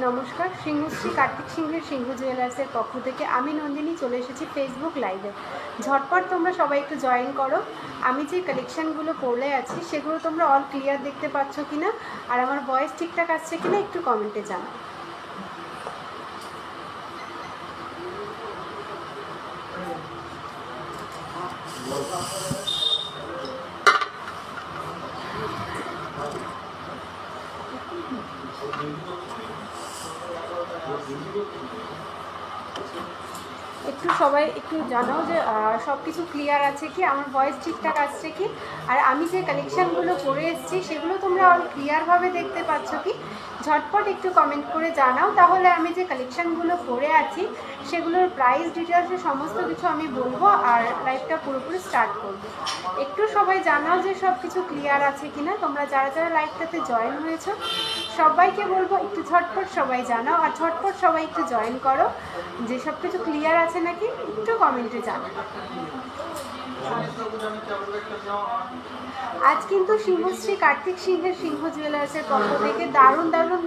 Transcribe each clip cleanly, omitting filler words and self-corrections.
নমস্কার, সিংহশ্রী কার্তিক সিংহের সিংহ জুয়েলার্সের পক্ষ থেকে আমি নন্দিনী চলে এসেছি ফেসবুক লাইভে। ঝটপট তোমরা সবাই একটু জয়েন করো। আমি যে কালেকশানগুলো পরে আছি সেগুলো তোমরা অল ক্লিয়ার দেখতে পাচ্ছ কিনা, আর আমার ভয়েস ঠিকঠাক আসছে কিনা একটু কমেন্টে জানাও। একটু সবাই একটু জানাও যে সব কিছু ক্লিয়ার আছে কি, আমার ভয়েস ঠিকঠাক আসছে কি, আর আমি যে কালেকশানগুলো পরে এসেছি সেগুলো তোমরা অল ক্লিয়ারভাবে দেখতে পাচ্ছ কি। ঝটপট একটু কমেন্ট করে জানাও, তাহলে আমি যে কালেকশানগুলো পরে আছি সেগুলোর প্রাইস ডিটেলসে সমস্ত কিছু আমি বলবো আর লাইভটা পুরোপুরি স্টার্ট করব। একটু সবাই জানাও যে সব কিছু ক্লিয়ার আছে কি না। তোমরা যারা যারা লাইভটাতে জয়েন হয়েছো সবাইকে বলবো একটু ঝটপট সবাই জানাও, আর ঝটপট সবাই একটু জয়েন করো যে সব কিছু ক্লিয়ার আছে নাকি একটু কমেন্টে জানাও। আজ কিন্তু সিংহশ্রী কার্তিক সিংহের সিংহ জুয়েলার্সের পক্ষ থেকে দারুণ দারুণ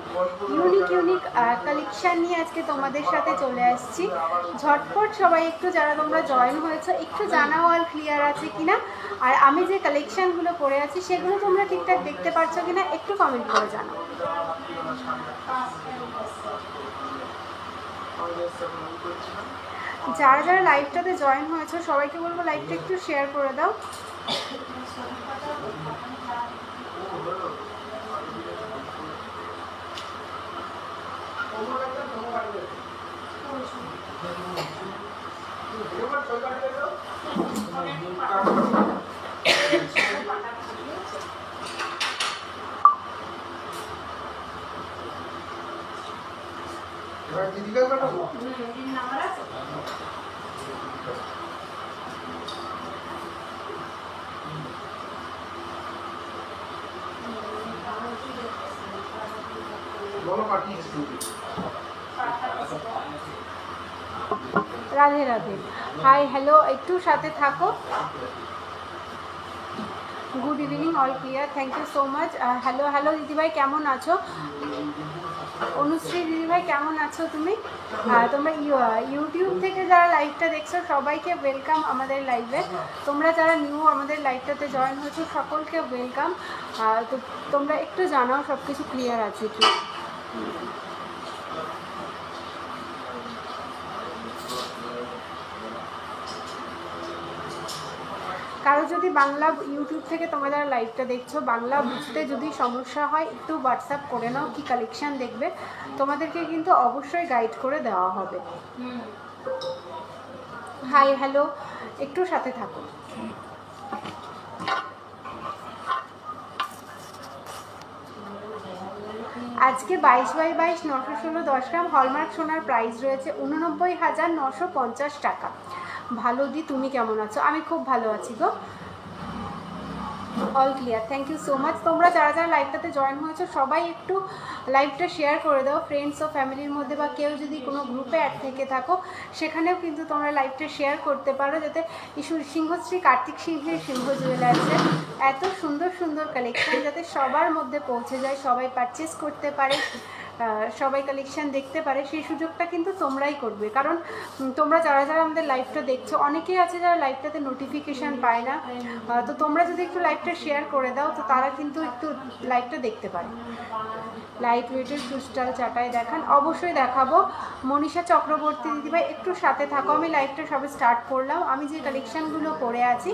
ইউনিক কালেকশান নিয়ে আজকে তোমাদের সাথে চলে আসছি। ঝটপট সবাই একটু যারা তোমরা জয়েন হয়েছো একটু জানাও আর ক্লিয়ার আছে কিনা, আর আমি যে কালেকশানগুলো পরে আছি সেগুলো তোমরা ঠিকঠাক দেখতে পাচ্ছ কিনা একটু কমেন্ট করে জানাও। যারা যারা লাইভটাতে জয়েন হয়েছে সবাইকে বলবো লাইভটা একটু শেয়ার করে দাও। রাধে রাধে, হাই হ্যালো, একটু সাথে থাকো। Good evening, all clear, thank you so much. Hello hello দিদিভাই, কেমন আছো? অনুশ্রী দিদিভাই কেমন আছো তুমি? তোমরা ইউটিউব থেকে যারা লাইভটা দেখছো সবাইকে ওয়েলকাম আমাদের লাইভে। তোমরা যারা নিউ আমাদের লাইভটাতে জয়েন হয়েছো সকলকে ওয়েলকাম। তো তোমরা একটু জানাও সব কিছু ক্লিয়ার আছে কি। কারো যদি বাংলা ইউটিউব থেকে তোমরা যারা লাইভটা দেখছো বাংলা বুঝতে যদি সমস্যা হয় একটু হোয়াটসঅ্যাপ করে নাও কি কালেকশান দেখবে, তোমাদেরকে কিন্তু অবশ্যই গাইড করে দেওয়া হবে। হাই হ্যালো, একটু সাথে থাকো। আজকে 22x22 916 10 গ্রাম হলমার্ক সোনার প্রাইস রয়েছে 89,950 টাকা। ভালো দি, তুমি কেমন আছো? আমি খুব ভালো আছি গো। All clear, thank you so much. তোমরা যারা যারা লাইভটাতে জয়েন হয়েছো সবাই একটু লাইভটা শেয়ার করে দাও ফ্রেন্ডস ও ফ্যামিলির মধ্যে, বা কেউ যদি কোনো গ্রুপে অ্যাড থেকে থাকো সেখানেও কিন্তু তোমরা লাইভটা শেয়ার করতে পারো, যাতে সিংহশ্রী কার্তিক সিংহের সিংহ জুয়েলার্সের এত সুন্দর সুন্দর কালেকশান যাতে সবার মধ্যে পৌঁছে যায়, সবাই পারচেস করতে পারে, সবাই কালেকশান দেখতে পারে, সেই সুযোগটা কিন্তু তোমরাই করবে। কারণ তোমরা যারা যারা আমাদের লাইভটা দেখছো অনেকেই আছে যারা লাইভটাতে নোটিফিকেশান পায় না, তো তোমরা যদি একটু লাইভটা শেয়ার করে দাও তো তারা কিন্তু একটু লাইভটা দেখতে পারে। লাইট ওয়েটের ক্রিস্টাল চাটায় দেখান, অবশ্যই দেখাবো। মনীষা চক্রবর্তী দিদিভাই একটু সাথে থাকো, আমি লাইভটা সবে স্টার্ট করলাম। আমি যে কালেকশানগুলো পরে আছি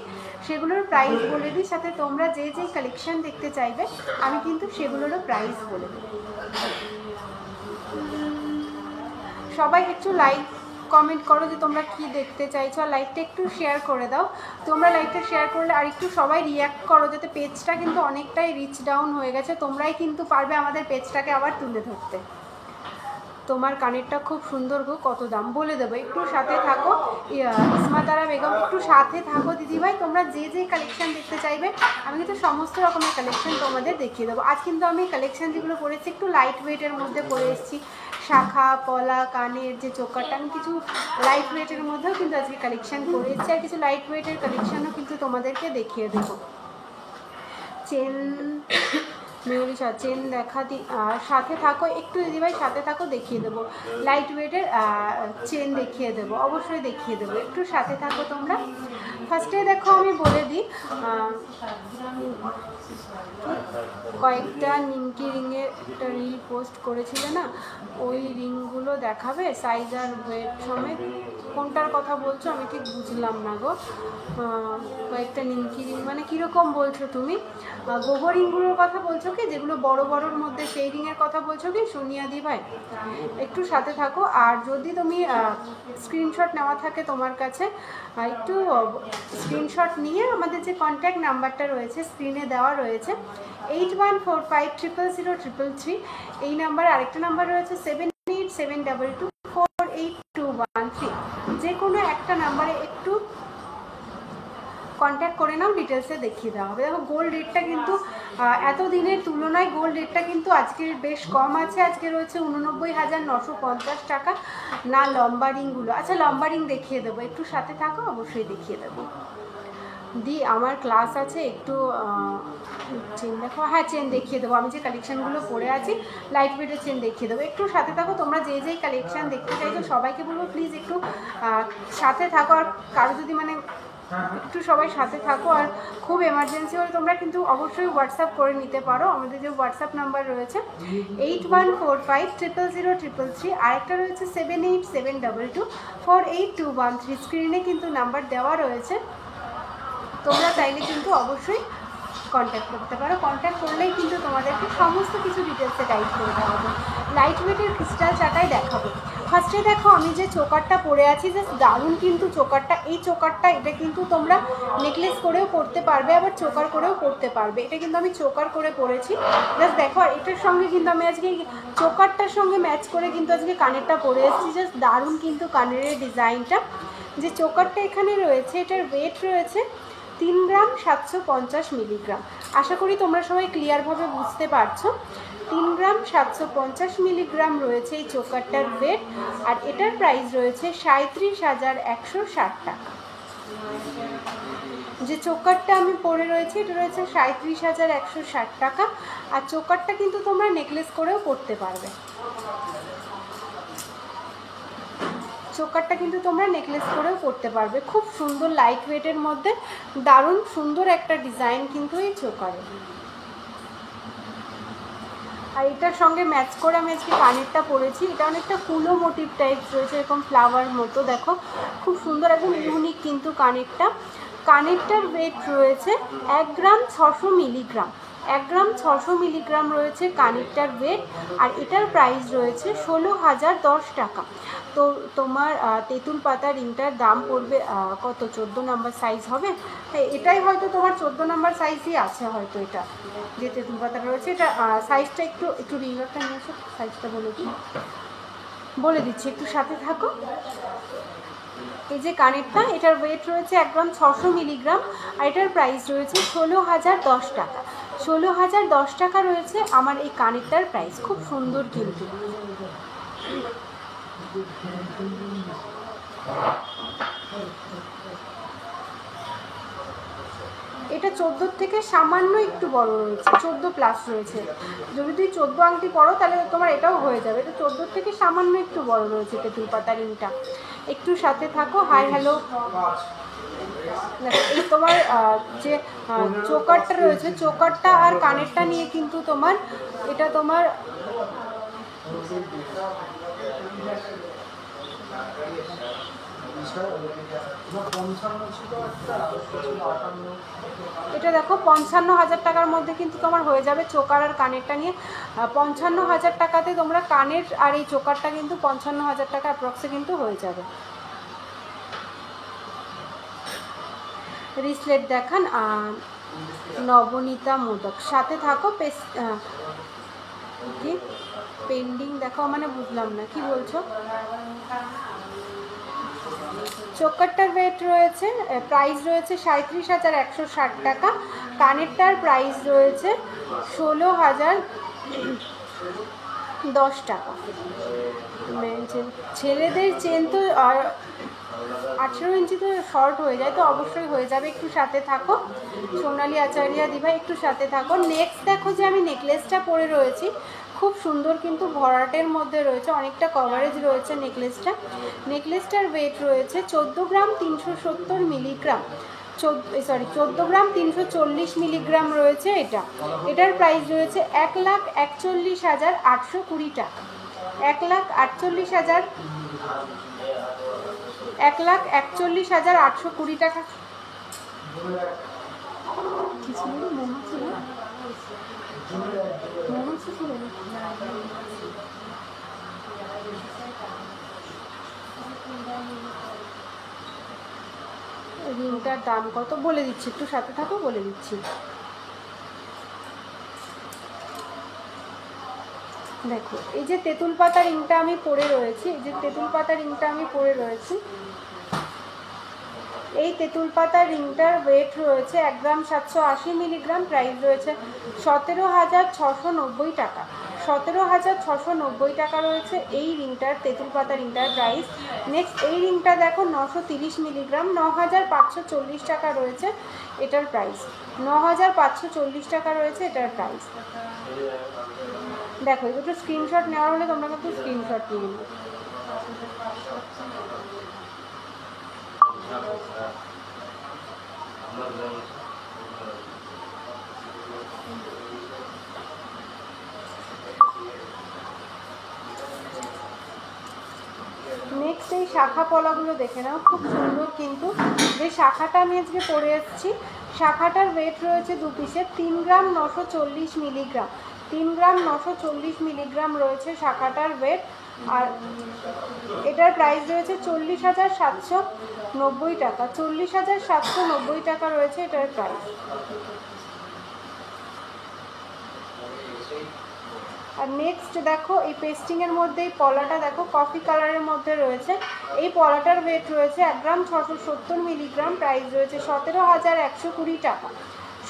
সেগুলোর প্রাইস বলে দিই, সাথে তোমরা যে যে কালেকশান দেখতে চাইবে আমি কিন্তু সেগুলোরও প্রাইস বলে দিই। সবাই একটু লাইক কমেন্ট করো যে তোমরা কি দেখতে চাইছো, আর লাইভটা একটু শেয়ার করে দাও। তোমরা লাইভটা শেয়ার করলে আর একটু সবাই রিয়াক্ট করো, যাতে পেজটা কিন্তু অনেকটাই রিচ ডাউন হয়ে গেছে, তোমরাই কিন্তু পারবে আমাদের পেজটাকে আবার তুলে ধরতে। তোমার কানেরটা খুব সুন্দর গো, কত দাম বলে দেবো, একটু সাথে থাকো। ইসমাতারা বেগম, একটু সাথে থাকো দিদিভাই। তোমরা যে যে কালেকশন দেখতে চাইবে আমি কিন্তু সমস্ত রকমের কালেকশন তোমাদের দেখিয়ে দেবো। আজ কিন্তু আমি কালেকশন যেগুলো পরেছি একটু লাইট ওয়েটের মধ্যে পরে এসেছি। শাখা পলা কানের যে চোকারটা, আমি কিছু লাইট ওয়েটের মধ্যেও কিন্তু আজকে কালেকশন করে এসেছি, আর কিছু লাইট ওয়েটের কালেকশনও কিন্তু তোমাদেরকে দেখিয়ে দেবো। চেন মেয়রিশা চেন দেখা দি, সাথে থাকো একটু দিদিভাই, সাথে থাকো, দেখিয়ে দেবো। লাইট ওয়েটের চেন দেখিয়ে দেবো, অবশ্যই দেখিয়ে দেবো, একটু সাথে থাকো তোমরা। ফার্স্টে দেখো আমি বলে দিই, কয়েকটা নিমকি রিংয়ের একটা রিল পোস্ট করেছিলে না, ওই রিংগুলো দেখাবে সাইজ আর ওয়েট সমেত। কোনটার কথা বলছো আমি ঠিক বুঝলাম না গো। কয়েকটা নিমকি রিং মানে কীরকম বলছো তুমি? গোবর রিংগুলোর কথা বলছো কি, যেগুলো বড় বড়োর মধ্যে, সেই রিংয়ের কথা বলছো কি সোনিয়া দি ভাই? একটু সাথে থাকো। আর যদি তুমি স্ক্রিনশট নেওয়া থাকে তোমার কাছে, একটু স্ক্রিনশট নিয়ে আমাদের যে কন্ট্যাক্ট নাম্বারটা রয়েছে স্ক্রিনে দেওয়া রয়েছে 8145000333, এই নাম্বার। আরেকটা নাম্বার রয়েছে 7872248213, যে কোনো একটা নাম্বারে একটু কন্ট্যাক্ট করে নাও, ডিটেলসে দেখিয়ে দেওয়া হবে। দেখো গোল্ড রেটটা কিন্তু এত দিনের তুলনায় গোল্ড রেটটা কিন্তু আজকের বেশ কম আছে। আজকে রয়েছে 89,950 টাকা। না লম্বা রিংগুলো, আচ্ছা লম্বা রিং দেখিয়ে দেবো, একটু সাথে থাকো, অবশ্যই দেখিয়ে দেবো। দি আমার ক্লাস আছে, একটু চেন দেখো। হ্যাঁ চেন দেখিয়ে দেবো, আমি যে কালেকশানগুলো পরে আছি লাইট ওয়েটের চেন দেখিয়ে দেবো, একটু সাথে থাকো। তোমরা যে যেই কালেকশান দেখতে চাইছো সবাইকে বলবো প্লিজ একটু সাথে থাকো। আর কারো যদি মানে একটু সবাই সাথে থাকো, আর খুব এমার্জেন্সি হলে তোমরা কিন্তু অবশ্যই হোয়াটসঅ্যাপ করে নিতে পারো। আমাদের যে হোয়াটসঅ্যাপ নাম্বার রয়েছে 8145000333, আরেকটা রয়েছে 7872248213, স্ক্রিনে কিন্তু নাম্বার দেওয়া রয়েছে। তোমরা চাইলে কিন্তু অবশ্যই কন্ট্যাক্ট করতে পারো, কন্ট্যাক্ট করলেই কিন্তু তোমাদেরকে সমস্ত কিছু ডিটেলসে গাইড করে দেওয়া হবে। লাইট ওয়েটের ক্রিস্টাল চাটাই দেখাবো। ফার্স্টে দেখো আমি যে চোকারটা পরে আছি, জাস্ট দারুণ কিন্তু চোকারটা। এই চোকারটা এটা কিন্তু তোমরা নেকলেস করেও পরতে পারবে, আবার চোকার করেও পরতে পারবে। এটা কিন্তু আমি চোকার করে পরেছি, জাস্ট দেখো। আর এটার সঙ্গে কিন্তু আমি আজকে চোকারটার সঙ্গে ম্যাচ করে কিন্তু আজকে কানেরটা পরে এসেছি, জাস্ট দারুণ কিন্তু কানের ডিজাইনটা। যে চোকারটা এখানে রয়েছে এটার ওয়েট রয়েছে 3 গ্রাম 750 মিলিগ্রাম। আশা করি তোমরা সবাই ক্লিয়ারভাবে বুঝতে পারছো। 3 গ্রাম 750 মিলিগ্রাম রয়েছে এই চোকারটার ওয়েট, আর এটার প্রাইস রয়েছে 37,160 টাকা। যে চোকারটা আমি পরে রয়েছি এটা রয়েছে 37,160 টাকা। আর চোকারটা কিন্তু তোমরা নেকলেস করেও পরতে পারবে, চোকারটা কিন্তু তোমরা নেকলেস করেও পরতে পারবে। খুব সুন্দর লাইট ওয়েটের মধ্যে দারুণ সুন্দর একটা ডিজাইন কিন্তু এই চোকারে। আর এটার সঙ্গে ম্যাচ করে আমি আজকে কানেরটা পরেছি, এটা অনেকটা কুলো মোটিভ টাইপ রয়েছে, এরকম ফ্লাওয়ার মতো। দেখো খুব সুন্দর, একদম ইউনিক কিন্তু কানেরটা। কানেরটার ওয়েট রয়েছে 1 গ্রাম 600 মিলিগ্রাম। 1 গ্রাম 600 মিলিগ্রাম রয়েছে কানেরটার ওয়েট, আর এটার প্রাইস রয়েছে 16,010 টাকা। তো তোমার তেঁতুল পাতা রিংটার দাম পড়বে কত, 14 নাম্বার সাইজ হবে। এটাই হয়তো তোমার 14 নাম্বার সাইজই আছে হয়তো। এটা যে তেঁতুল পাতা রয়েছে এটা সাইজটা একটু রিংটা নিয়ে এসো, সাইজটা বলে দিচ্ছি, একটু সাথে থাকো। এই যে কানেরটা এটার ওয়েট রয়েছে 1 গ্রাম 600 মিলিগ্রাম, আর এটার প্রাইস রয়েছে 16,010 টাকা। 16,010 টাকা রয়েছে আমার এই কানেরটার প্রাইস। খুব সুন্দর কিন্তু। এটা 14 থেকে সামান্য একটু বড় রয়েছে, 14 প্লাস রয়েছে। যদি তুই 14 আংটি পরো তাহলে তোমার এটাও হয়ে যাবে। এটা 14 থেকে সামান্য একটু বড় রয়েছে তেঁতুল পাতা রিংটা। একটু সাথে থাকো। Hi hello. এই তোমার যে চোকারটা রয়েছে, চোকারটা আর কানেরটা নিয়ে কিন্তু তোমার এটা তোমার এটা দেখো 55,000 টাকার মধ্যে কিন্তু তোমার হয়ে যাবে চোকার আর কানেরটা নিয়ে। 55,000 টাকাতে তোমরা কানের আর এই চোকারটা কিন্তু 55,000 টাকা অ্যাপ্রক্সে কিন্তু হয়ে যাবে। রিসলেট দেখান নবনীতা মোদক, সাথে থাকো। কি পেন্ডিং দেখাও মানে বুঝলাম না কি বলছো। চোকারটার ওয়েট রয়েছে, প্রাইস রয়েছে 37,160 টাকা। কানেরটার প্রাইস রয়েছে 16,010 টাকা। ছেলেদের চেন তো 18 ইঞ্চি তো শর্ট হয়ে যায়, তো অবশ্যই হয়ে যাবে, একটু সাথে থাকো। সোনালী আচার্যা দিভাই একটু সাথে থাকো। নেক্সট দেখো যে আমি নেকলেসটা পরে রয়েছি, খুব সুন্দর কিন্তু ভরাটের মধ্যে রয়েছে, অনেকটা কভারেজ রয়েছে নেকলেসটা। নেকলেসটার ওয়েট রয়েছে 14 গ্রাম 370 মিলিগ্রাম, 14 গ্রাম 340 মিলিগ্রাম রয়েছে এটা। এটার প্রাইস রয়েছে 1,41,820 টাকা। 1,41,820 টাকা। রিংটার দাম কত বলে দিচ্ছি, একটু সাথে থাকো, বলে দিচ্ছি। দেখো এই যে তেঁতুল পাতা রিংটা আমি পরে রয়েছি, এই যে তেঁতুল পাতা রিংটা আমি পরে রয়েছি, এই তেঁতুল পাতা রিংটার ওয়েট রয়েছে 1 গ্রাম 780 মিলিগ্রাম। প্রাইস রয়েছে 17,690 টাকা। 17,690 টাকা রয়েছে এই রিংটার, তেঁতুল পাতা রিংটার প্রাইস। নেক্সট এই রিংটা দেখো 930 মিলিগ্রাম, 9,540 টাকা রয়েছে এটার প্রাইস। 9,540 টাকা রয়েছে এটার প্রাইস। দেখো এই দুটো স্ক্রিনশট নেওয়ার হলে তোমরা কিন্তু স্ক্রিনশট নিয়ে নিও। নেক্সট এই শাখা পলাগুলো দেখে নাও, খুব সুন্দর কিন্তু। যে শাখাটা আমি আজকে পরে এসেছি, শাখাটার ওয়েট রয়েছে 2 পিসের, 3 গ্রাম 940 মিলিগ্রাম। 3 গ্রাম 940 মিলিগ্রাম রয়েছে শাখাটার ওয়েট। আর এটার প্রাইস রয়েছে 40,790 টাকা। 40,790 টাকা রয়েছে এটার প্রাইস। আর নেক্সট দেখো এই পেস্টিংয়ের মধ্যে এই পলাটা দেখো কফি কালারের মধ্যে রয়েছে। এই পলাটার ওয়েট রয়েছে 1 গ্রাম 670 মিলিগ্রাম। প্রাইস রয়েছে 17,120 টাকা।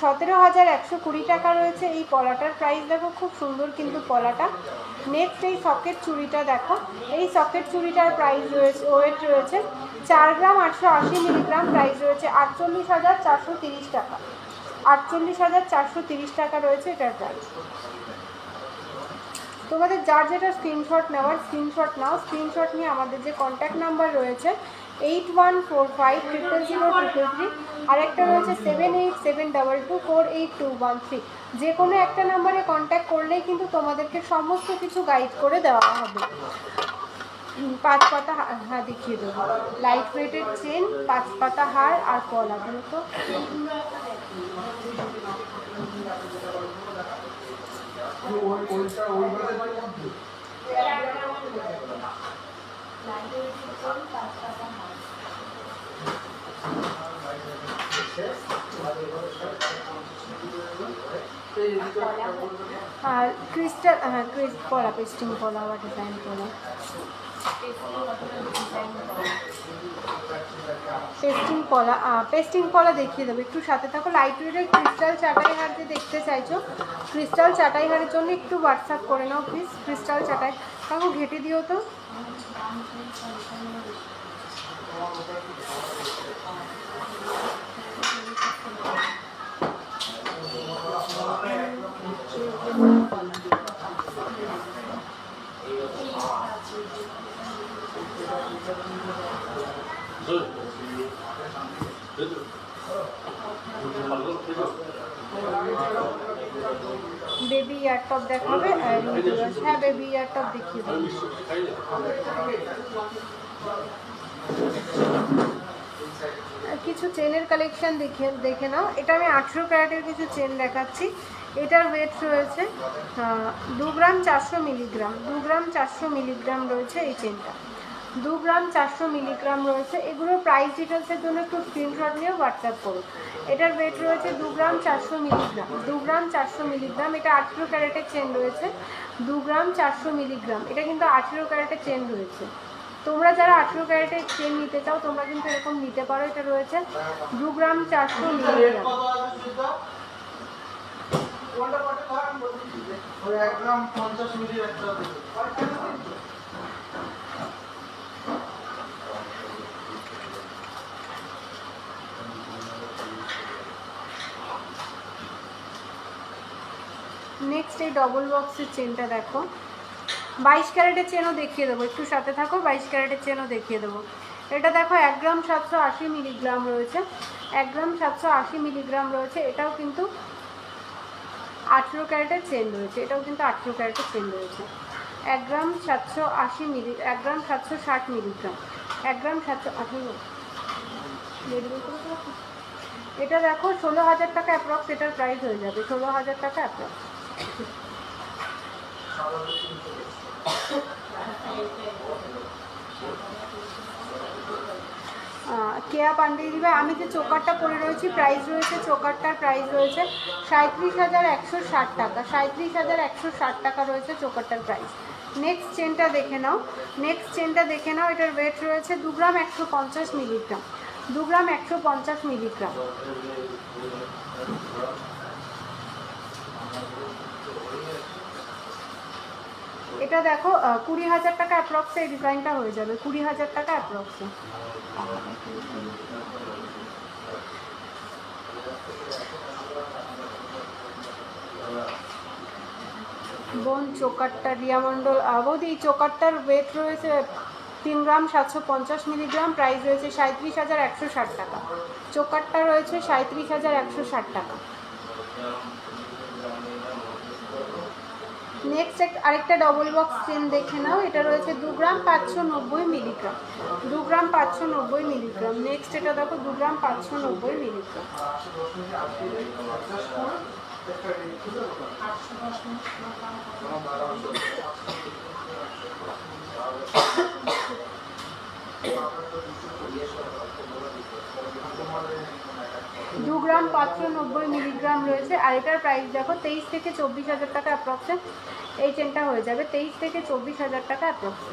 17,120 টাকা রয়েছে এই পলাটার প্রাইস। দেখো খুব সুন্দর কিন্তু পলাটা। নেক্সট এই সকেট চুড়িটা দেখো, এই সকেট চুড়িটার প্রাইস রয়েছে, ওয়েট রয়েছে 4 গ্রাম 880 মিলিগ্রাম। প্রাইস রয়েছে 48,430 টাকা। 48,430 টাকা রয়েছে এটার প্রাইস। তোমাদের যার যেটা স্ক্রিনশট নেওয়ার স্ক্রিনশট নাও। স্ক্রিনশট নিয়ে আমাদের যে কন্ট্যাক্ট নাম্বার রয়েছে 8145000233, আর একটা রয়েছে 7872248213, যে কোনো একটা নাম্বারে কন্ট্যাক্ট করলেই কিন্তু তোমাদেরকে সমস্ত কিছু গাইড করে দেওয়া হবে। 5 পাতা হ্যাঁ দেখিয়ে দেবো, লাইট ওয়েটের চেন, 5 পাতা হার আর পলাগুলো। তো আর ক্রিস্টাল, হ্যাঁ পলা, পেস্টিং পলা বা ডিজাইন পলা। পেস্টিং পলা দেখিয়ে দেবো, একটু সাথে থাকো। লাইট ওয়েটের ক্রিস্টাল চাটাই হার যে দেখতে চাইছো, ক্রিস্টাল চাটাই হারের জন্য একটু হোয়াটসঅ্যাপ করে নাও প্লিজ। ক্রিস্টাল চাটাই কাকু ঘেটে দিও তো। বেবি ইয়ার টপ দেখাবে, হ্যাঁ বেবি ইয়ার টপ দেখিয়ে দেবো। কিছু চেনের কালেকশন দেখে নাও। এটা আমি 18 ক্যারেটের কিছু চেন দেখাচ্ছি। এটার ওয়েট রয়েছে 2 গ্রাম 400 মিলিগ্রাম। 2 গ্রাম 400 মিলিগ্রাম রয়েছে এই চেনটা। 2 গ্রাম 400 মিলিগ্রাম রয়েছে। এগুলোর প্রাইস ডিটেলসের জন্য একটু স্ক্রিনশট নিয়ে হোয়াটসঅ্যাপ করুন। এটার ওয়েট রয়েছে 2 গ্রাম 400 মিলিগ্রাম। 2 গ্রাম 400 মিলিগ্রাম। এটা 18 ক্যারেটের চেন রয়েছে। 2 গ্রাম 400 মিলিগ্রাম। এটা কিন্তু 18 ক্যারেটের চেন রয়েছে। তোমরা যারা 18 ক্যারেটের চেন নিতে চাও তোমরা কিন্তু এরকম নিতে পারো। এটা রয়েছে 2 গ্রাম 400 মিলিগ্রাম। নেক্সট এই ডবল বক্সের চেনটা দেখো, 22 ক্যারেটের চেনও দেখিয়ে দেবো, একটু সাথে থাকো। 22 ক্যারেটের চেনও দেখিয়ে দেবো। এটা দেখো 1 গ্রাম 780 মিলিগ্রাম রয়েছে। 1 গ্রাম 780 মিলিগ্রাম রয়েছে। এটাও কিন্তু 18 ক্যারেটের চেন রয়েছে। এটাও কিন্তু 18 ক্যারেটের চেন রয়েছে। 1 গ্রাম 780 মিলি, 1 গ্রাম 760 মিলিগ্রাম। 1 গ্রাম 780। এটা দেখো 16,000 টাকা অ্যাপ্রক্স এটার প্রাইস হয়ে যাবে। 16,000 টাকা অ্যাপ্রক্স। কেয়া পান্ডেজি ভাই, আমি যে চোকারটা পরে রয়েছি প্রাইস রয়েছে, চোকারটার প্রাইস রয়েছে 37,160 টাকা। 37,160 টাকা রয়েছে চোকারটার প্রাইস। নেক্সট চেনটা দেখে নাও। নেক্সট চেনটা দেখে নাও। এটার ওয়েট রয়েছে 2 গ্রাম 150 মিলিগ্রাম। 2 গ্রাম 150 মিলিগ্রাম। এটা দেখো 20,000 টাকা অ্যাপ্রক্সে এই ডিজাইনটা হয়ে যাবে। 20,000 টাকা অ্যাপ্রক্সে। বোন চোকারটা রিয়া মণ্ডল, বৌদি এই চোকারটার ওয়েট রয়েছে 3 গ্রাম 750 মিলিগ্রাম। প্রাইস রয়েছে 37,160 টাকা। চোকারটা রয়েছে 37,160 টাকা। নেক্সট আরেকটা ডবল বক্স চেন দেখে নাও। এটা রয়েছে 2 গ্রাম 590 মিলিগ্রাম। 2 গ্রাম 590 মিলিগ্রাম। নেক্সট এটা দেখো 2 গ্রাম 590 মিলিগ্রাম। দু গ্রাম 590 মিলিগ্রাম রয়েছে। আর এটার প্রাইস দেখো 23 থেকে 24,000 টাকা অ্যাপ্রক্সে এই চেনটা হয়ে যাবে। 23 থেকে 24,000 টাকা অ্যাপ্রক্সে।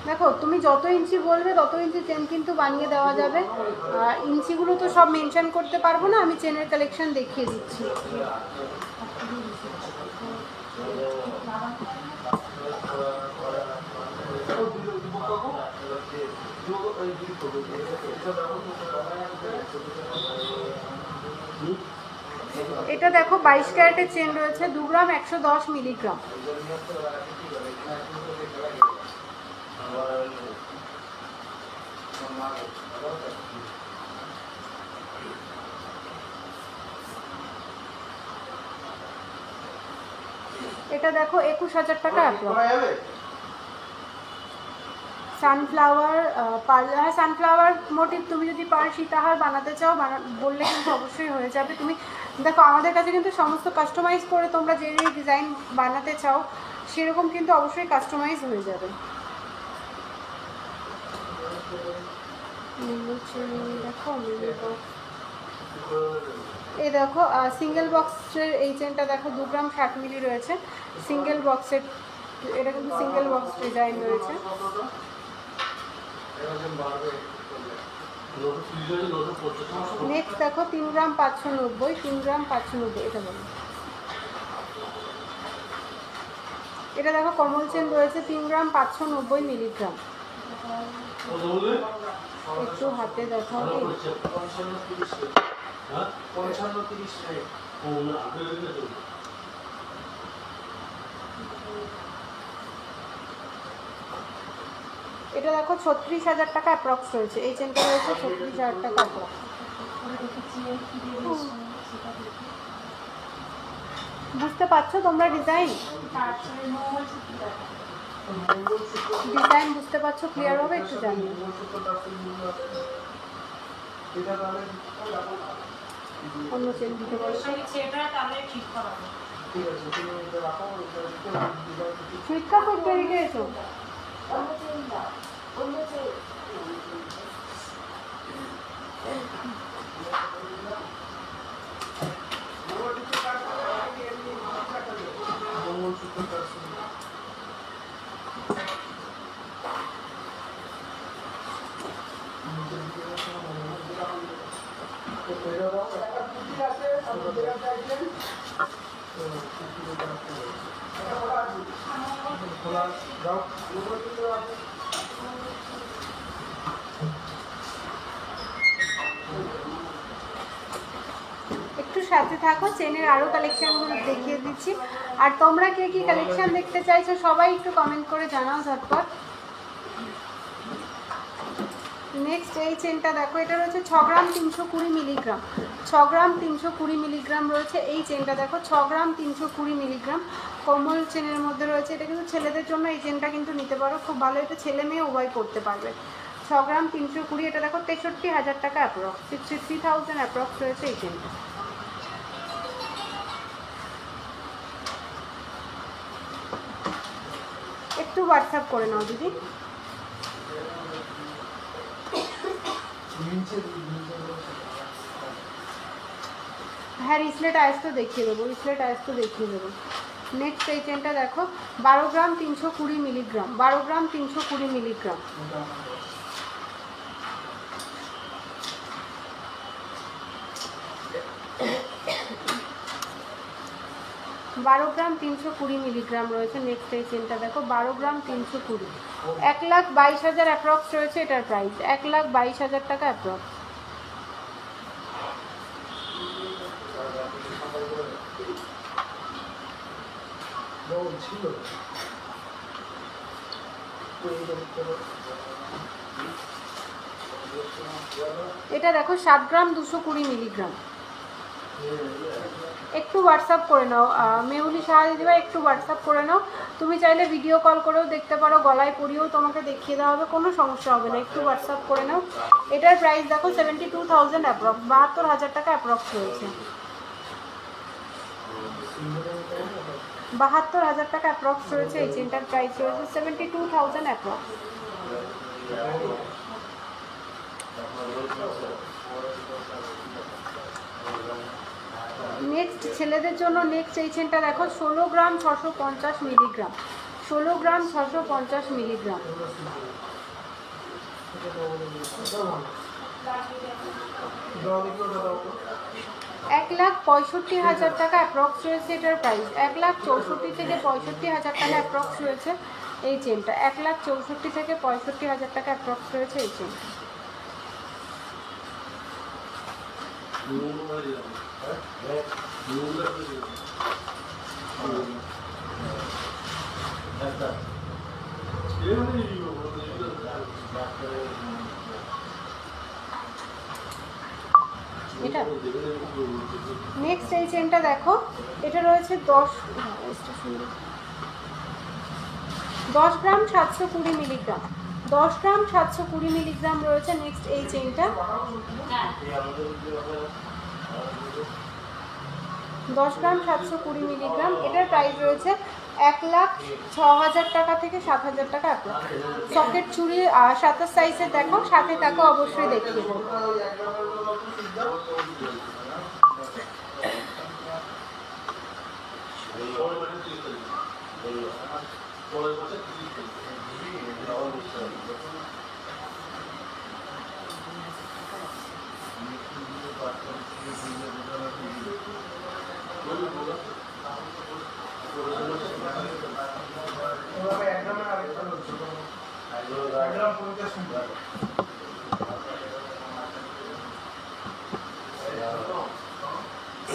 দেখো তুমি যত ইঞ্চি বলবে তত ইঞ্চি চেন কিন্তু বানিয়ে দেওয়া যাবে। ইঞ্চিগুলো তো সব মেনশন করতে পারবো না, আমি চেনের কালেকশন দেখিয়ে দিচ্ছি। এটা দেখো 22 ক্যারেটের চেন রয়েছে। 2 গ্রাম 110 মিলিগ্রাম। এটা দেখো 21,000 টাকা সানফ্লাওয়ার হ্যাঁ সানফ্লাওয়ার মোটিভ তুমি যদি পার সীতাহার বানাতে চাও বললে কিন্তু অবশ্যই হয়ে যাবে। তুমি দেখো আমাদের কাছে কিন্তু সমস্ত কাস্টমাইজ করে তোমরা যে ডিজাইন বানাতে চাও সেরকম কিন্তু অবশ্যই কাস্টমাইজ হয়ে যাবে। দেখো এই দেখো সিঙ্গেল বক্সের এই চেনটা দেখো 2 গ্রাম 60 মিলি রয়েছে। সিঙ্গেল বক্সের এটা কিন্তু সিঙ্গেল বক্স ডিজাইন রয়েছে। নেক্সট দেখো 3 গ্রাম 590। 3 গ্রাম 590 এটা বলো। এটা দেখো কমল চেন রয়েছে 3 গ্রাম 590 মিলিগ্রাম। একটু হাতে দেখাও। এটা দেখো 36,000 টাকা অ্যাপ্রক্স রয়েছে। এই চেনটা রয়েছে 36,000 টাকা অ্যাপ্রক্স। বুঝতে পারছো তোমরা ডিজাইন বুঝতে পারছো ক্লিয়ার হবে একটু জানি। অন্য চেন দিতে পারো। সুইট কাপড় তৈরি করেছো? একটু সাথে থাকো, চেনের আরও কালেকশানগুলো দেখিয়ে দিচ্ছি। আর তোমরা কে কী কালেকশান দেখতে চাইছো সবাই একটু কমেন্ট করে জানাও ঝটপট। নেক্সট এই চেনটা দেখো, এটা রয়েছে 6 গ্রাম 320 মিলিগ্রাম। 6 গ্রাম 320 মিলিগ্রাম রয়েছে এই চেনটা দেখো, 6 গ্রাম 320 মিলিগ্রাম কোমল চেনের মধ্যে রয়েছে। এটা কিন্তু ছেলেদের জন্য এই চেনটা কিন্তু নিতে পারো, খুব ভালো, এটা ছেলে মেয়ে উভয় করতে পারবে। 6 গ্রাম 320, এটা দেখো 63,000 টাকা অ্যাপ্রক্স, 63,000 অ্যাপ্রক্স রয়েছে এই চেনটা। একটু হোয়াটসঅ্যাপ করে নাও দিদি। হ্যাঁ রিসলেট আইস তো দেখিয়ে দেবো, রিসলেট আইস তো দেখিয়ে দেবো। নেক্সট এই চেনটা দেখো, 12 গ্রাম 320 মিলিগ্রাম, 12 গ্রাম 320 মিলিগ্রাম। 12 গ্রাম 320 মিলিগ্রাম রয়েছে। নেক্সট এই চেনটা দেখো, 12 গ্রাম 320, 1,22,000 অ্যাপ্রক্স রয়েছে এটার প্রাইস, 1,22,000 টাকা অ্যাপ্রক্স। এটা দেখো 7 গ্রাম 220 মিলিগ্রাম। একটু হোয়াটসঅ্যাপ করে নাও মেহুলি সাহা দিদিভাই, একটু হোয়াটসঅ্যাপ করে নাও। তুমি চাইলে ভিডিও কল করেও দেখতে পারো, গলায় পরিয়েও তোমাকে দেখিয়ে দেওয়া হবে, কোনো সমস্যা হবে না। একটু হোয়াটসঅ্যাপ করে নাও। এটার প্রাইস দেখো 72,000 অ্যাপ্রক্স, 72,000 টাকা অ্যাপ্রক্স রয়েছে। 72,000 টাকা অ্যাপ্রক্স রয়েছে এই চেনটার প্রাইস রয়েছে 72,000 অ্যাপ্রক্স। নেক্সট ছেলেদের জন্য নেক্সট এই চেনটা দেখো, 16 গ্রাম 650 মিলিগ্রাম, 16 গ্রাম 650 মিলিগ্রাম। 1,65,000 টাকা অ্যাপ্রক্স রয়েছে এটার প্রাইস, 1,64,000 থেকে 65,000 টাকা অ্যাপ্রক্স রয়েছে এই চেনটা, 1,64,000 থেকে 65,000 টাকা অ্যাপ্রক্স রয়েছে এই চেনটা। এটা নেক্সট এই চেনটা দেখো, এটা রয়েছে 10 গ্রাম 720 মিলিগ্রাম, 10 গ্রাম 720 মিলিগ্রাম রয়েছে নেক্সট এই চেনটা। 10 গ্রাম 720 মিলিগ্রাম, এটার প্রাইস রয়েছে 1,06,000 টাকা থেকে 7,000 টাকা অ্যাপ্রক্স। সকেট চুড়ি 27 সাইজের দেখো, সাথে থাকো অবশ্যই দেখিয়ে দেবো।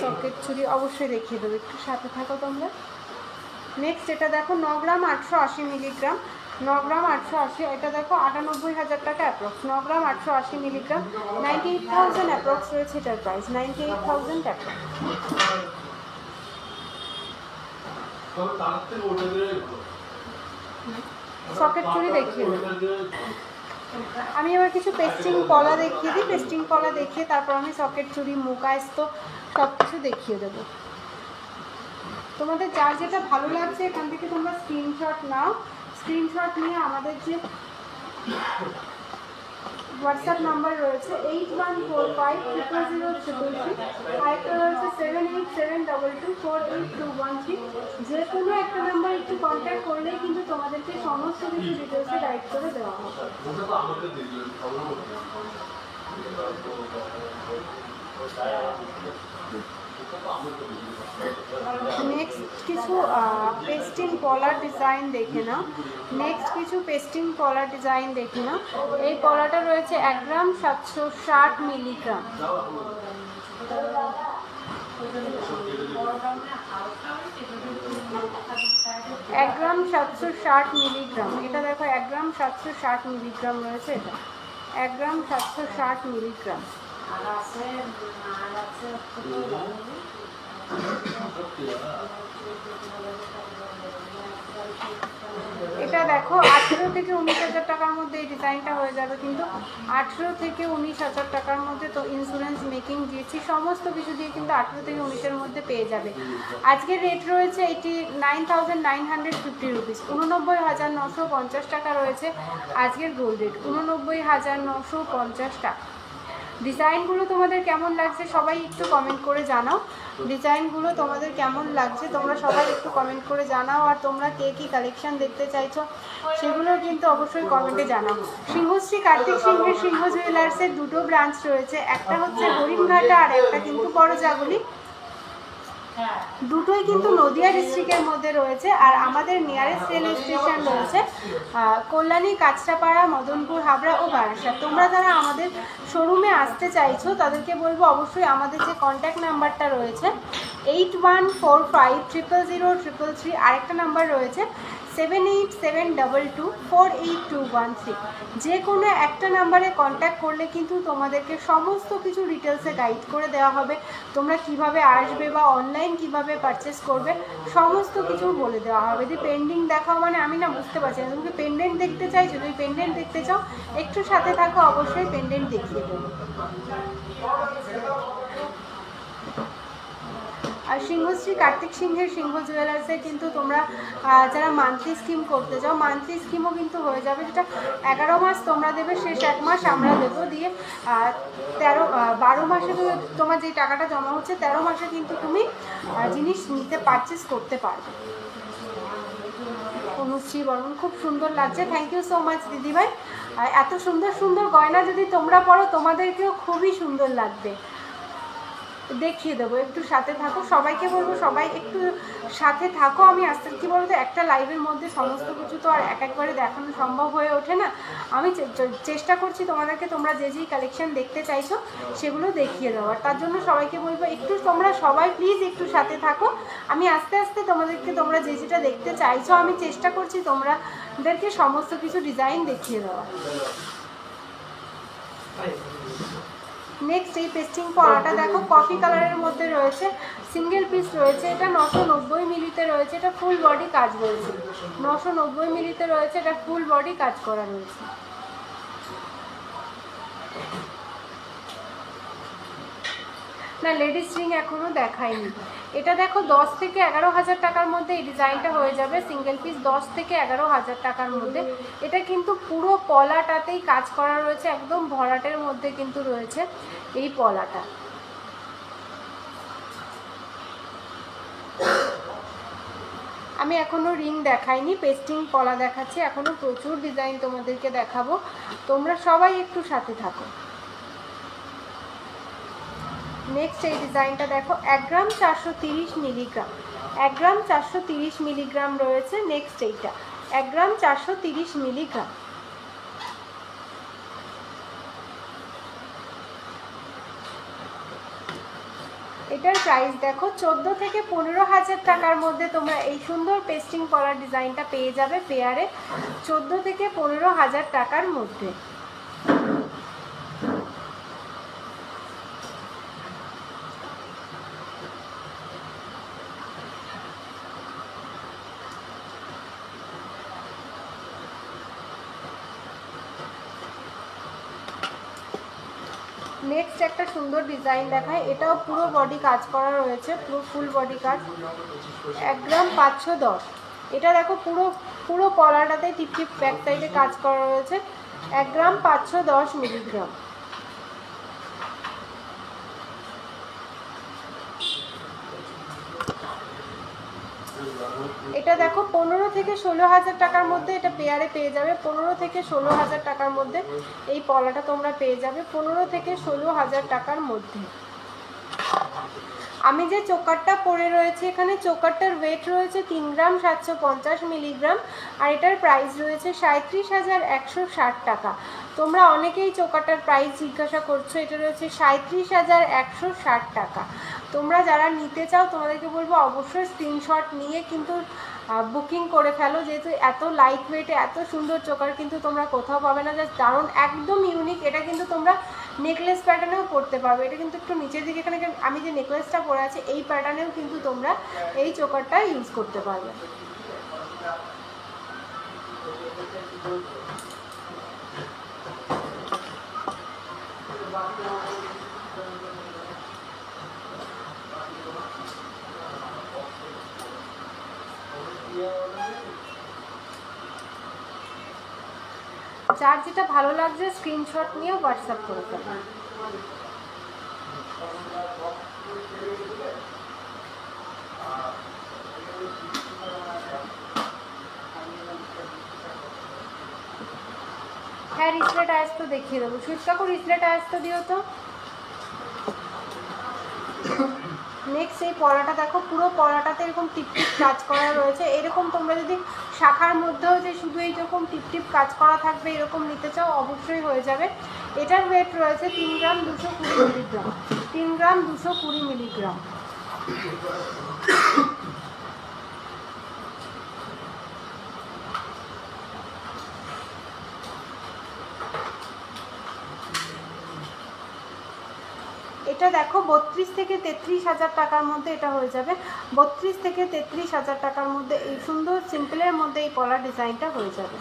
সকেট চুড়ি অবশ্যই দেখিয়ে দেবো, একটু সাথে থাকো তোমরা। নেক্সট এটা দেখো 9 গ্রাম 880 মিলিগ্রাম, 9 গ্রাম 880, এটা দেখো 98,000 টাকা অ্যাপ্রক্স, 9 গ্রাম 880 মিলিগ্রাম, 98,000 অ্যাপ্রক্স রয়েছে এটার প্রাইস, 98,000 টাকা। সকেট চুড়ি দেখিয়ে দেবো। আমি এবার কিছু পেস্টিং পলা দেখিয়ে দিই। পেস্টিং পলা দেখিয়ে তারপর আমি সকেট চুড়ি মুকাস্ত সব কিছু দেখিয়ে দেবো। তোমাদের যার যেটা ভালো লাগছে এখান থেকে তোমরা স্ক্রিনশট নাও। স্ক্রিনশট নিয়ে আমাদের যে হোয়াটসঅ্যাপ নাম্বার রয়েছে 8145000333, আরেকটা রয়েছে 7872248213, যে কোনো একটা নাম্বার একটু কন্ট্যাক্ট করলেই কিন্তু তোমাদেরকে সমস্ত কিছু ডিটেলসে গাইড করে দেওয়া হবে। নেক্সট কিছু পেস্টিং পলার ডিজাইন দেখে নাও। নেক্সট কিছু পেস্টিং পলার ডিজাইন দেখে নাও। এই পলাটা রয়েছে 1 গ্রাম 760 মিলিগ্রাম। 1 গ্রাম 760 মিলিগ্রাম। এটা দেখো 1 গ্রাম 760 মিলিগ্রাম রয়েছে। এটা 1 গ্রাম 760 মিলিগ্রাম। এটা দেখো 18 থেকে 19,000 টাকার মধ্যে এই ডিজাইনটা হয়ে যাবে, কিন্তু 18 থেকে 19,000 টাকার মধ্যে। তো ইন্স্যুরেন্স মেকিং দিয়েছি, সমস্ত কিছু দিয়ে কিন্তু 18 থেকে 19-এর মধ্যে পেয়ে যাবে। আজকের রেট রয়েছে 89,950 রুপিস, 89,950 টাকা রয়েছে আজকের গোল্ড রেট, 89,950 টাকা। ডিজাইনগুলো তোমাদের কেমন লাগছে সবাই একটু কমেন্ট করে জানাও। ডিজাইনগুলো তোমাদের কেমন লাগছে তোমরা সবাই একটু কমেন্ট করে জানাও। আর তোমরা কে কী কালেকশন দেখতে চাইছো সেগুলো কিন্তু অবশ্যই কমেন্টে জানাও। সিংহশ্রী কার্তিক সিংহের সিংহ জুয়েলার্সের দুটো ব্রাঞ্চ রয়েছে, একটা হচ্ছে হরিণঘাটা আর একটা কিন্তু বড়জাগুলি। দুটোই কিন্তু নদিয়া ডিস্ট্রিক্টের মধ্যে রয়েছে। আর আমাদের নিয়ারেস্ট রেল স্টেশন রয়েছে কল্যাণী, কাঁচরাপাড়া, মদনপুর, হাবড়া ও বারাসাত। তোমরা যারা আমাদের শোরুমে আসতে চাইছো তাদেরকে বলবো অবশ্যই আমাদের যে কন্ট্যাক্ট নাম্বারটা রয়েছে 8145000333, আরেকটা নাম্বার রয়েছে 7872248213, যে কোনো একটা নাম্বারে কন্ট্যাক্ট করলে কিন্তু তোমাদেরকে সমস্ত কিছু ডিটেলসে গাইড করে দেওয়া হবে। তোমরা কিভাবে আসবে বা অনলাইন কিভাবে পারচেস করবে সমস্ত কিছু বলে দেওয়া হবে। যদি পেন্ডিং দেখাও মানে আমি না বুঝতে পারছি না, তুমি কি পেন্ডেন্ট দেখতে চাইছো? যদি পেন্ডেন্ট দেখতে চাও একটু সাথে থাকো, অবশ্যই পেন্ডেন্ট দেখিয়ে দেবো। আর সিংহশ্রী কার্তিক সিংহের সিংহ জুয়েলার্সে কিন্তু তোমরা যারা মান্থলি স্কিম করতে চাও মান্থলি স্কিমও কিন্তু হয়ে যাবে, যেটা 11 মাস তোমরা দেবে, শেষ 1 মাস আমরা দেবো, দিয়ে 12 মাসে তোমার যে টাকাটা জমা হচ্ছে 13 মাসে কিন্তু তুমি জিনিস নিতে পারচেস করতে পারবে। অনুশ্রী বর্মন, খুব সুন্দর লাগছে, থ্যাংক ইউ সো মাচ দিদিভাই। আর এত সুন্দর সুন্দর গয়না যদি তোমরা পরো তোমাদেরকেও খুবই সুন্দর লাগবে। দেখিয়ে দেবো, একটু সাথে থাকো। সবাইকে বলবো সবাই একটু সাথে থাকো। আমি আস্তে কি বলতো একটা লাইভের মধ্যে সমস্ত কিছু তো আর একবারে দেখানো সম্ভব হয়ে ওঠে না। আমি চেষ্টা করছি তোমাদেরকে তোমরা যে যেই কালেকশন দেখতে চাইছো সেগুলো দেখিয়ে দেওয়ার। তার জন্য সবাইকে বলবো একটু তোমরা সবাই প্লিজ একটু সাথে থাকো। আমি আস্তে আস্তে তোমাদেরকে তোমরা যে যেটা দেখতে চাইছো আমি চেষ্টা করছি তোমাদেরকে সমস্ত কিছু ডিজাইন দেখিয়ে দেওয়া। নেক্সট এই পেস্টিং পলাটা দেখো কফি কালারের মধ্যে রয়েছে, সিঙ্গেল পিস রয়েছে, এটা 990 মিলিতে রয়েছে, এটা ফুল বডি কাজ রয়েছে, 990 মিলিতে রয়েছে, এটা ফুল বডি কাজ করা রয়েছে। না লেডিস রিং এখনও দেখায়নি। এটা দেখো 10 থেকে 11,000 টাকার মধ্যে এই ডিজাইনটা হয়ে যাবে, সিঙ্গেল পিস 10 থেকে 11,000 টাকার মধ্যে। এটা কিন্তু পুরো পলাটাতেই কাজ করা রয়েছে, একদম ভরাটের মধ্যে কিন্তু রয়েছে এই পলাটা। আমি এখনও রিং দেখাইনি, পেস্টিং পলা দেখাচ্ছি, এখনও প্রচুর ডিজাইন তোমাদেরকে দেখাবো, তোমরা সবাই একটু সাথে থাকো। নেক্সট এই ডিজাইনটা দেখো 1 গ্রাম 430 মিলিগ্রাম, 1 গ্রাম 430 মিলিগ্রাম রয়েছে। নেক্সট এইটা 1 গ্রাম 430 মিলিগ্রাম। এটার প্রাইস দেখো 14 থেকে 15,000 টাকার মধ্যে তোমরা এই সুন্দর পেস্টিং পলার ডিজাইনটা পেয়ে যাবে পেয়ারে, 14 থেকে 15,000 টাকার মধ্যে। নেক্সট একটা সুন্দর ডিজাইন দেখায়, এটাও পুরো বডি কাজ করা রয়েছে, পুরো ফুল বডি কাজ, 1 গ্রাম 510। এটা দেখো পুরো পুরো কলাটাতে টিপ টিপ ব্যাক সাইডে কাজ করা রয়েছে, 1 গ্রাম 510 মিলিগ্রাম। এটা দেখো 15 থেকে 16,000 টাকার মধ্যে এটা পেয়ারে পেয়ে যাবে, 15 থেকে 16,000 টাকার মধ্যে এই পলাটা তোমরা পেয়ে যাবে, 15 থেকে 16,000 টাকার মধ্যে। আমি যে চোকারটা পরে রয়েছে এখানে, চোকারটার ওয়েট রয়েছে 3 গ্রাম 750 মিলিগ্রাম, আর এটার প্রাইস রয়েছে 37,160 টাকা। তোমরা অনেকেই চোকারটার প্রাইস জিজ্ঞাসা করছো, এটা রয়েছে 37,160 টাকা। তোমরা যারা নিতে চাও তোমাদেরকে বলবো অবশ্যই স্ক্রিনশট নিয়ে কিন্তু বুকিং করে ফেলো, যেহেতু এত লাইট ওয়েটে এত সুন্দর চোকার কিন্তু তোমরা কোথাও পাবে না, জাস্ট দারুণ একদম ইউনিক। এটা কিন্তু তোমরা নেকলেস প্যাটার্নেও পরতে পারবে, এটা কিন্তু একটু নিচের দিকে এখানে আমি যে নেকলেসটা পরে আছি এই প্যাটার্নেও কিন্তু তোমরা এই চোকারটা ইউজ করতে পারবে। যার যেটা ভালো লাগছে স্ক্রিনশট নিয়ে হোয়াটসঅ্যাপ করে দেবেন। হ্যাঁ রিসলেট আয়াস তো দেখিয়ে দেবো, সুস্কাকু রিসলেট আয়াস তো দিও তো। নেক্সট এই পলাটা দেখো, পুরো পলাটাতে এরকম টিপ টিপ কাজ করা রয়েছে, এরকম তোমরা যদি শাখার মধ্যেও যে শুধু এইরকম টিপ টিপ কাজ করা থাকবে এরকম নিতে চাও অবশ্যই হয়ে যাবে। এটার ওয়েট রয়েছে 3 গ্রাম 220 মিলিগ্রাম, 3 গ্রাম 220 মিলিগ্রাম। এটা দেখো 32 থেকে 33,000 টাকার মধ্যে এটা হয়ে যাবে, 32 থেকে 33,000 টাকার মধ্যে এই সুন্দর সিম্পলের মধ্যে এই পলার ডিজাইনটা হয়ে যাবে।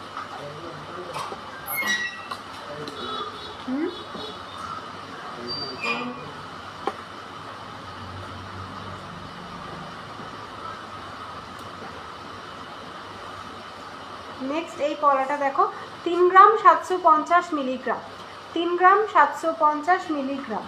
নেক্সট এই পলাটা দেখো 3 গ্রাম 750 মিলিগ্রাম, 3 গ্রাম 750 মিলিগ্রাম।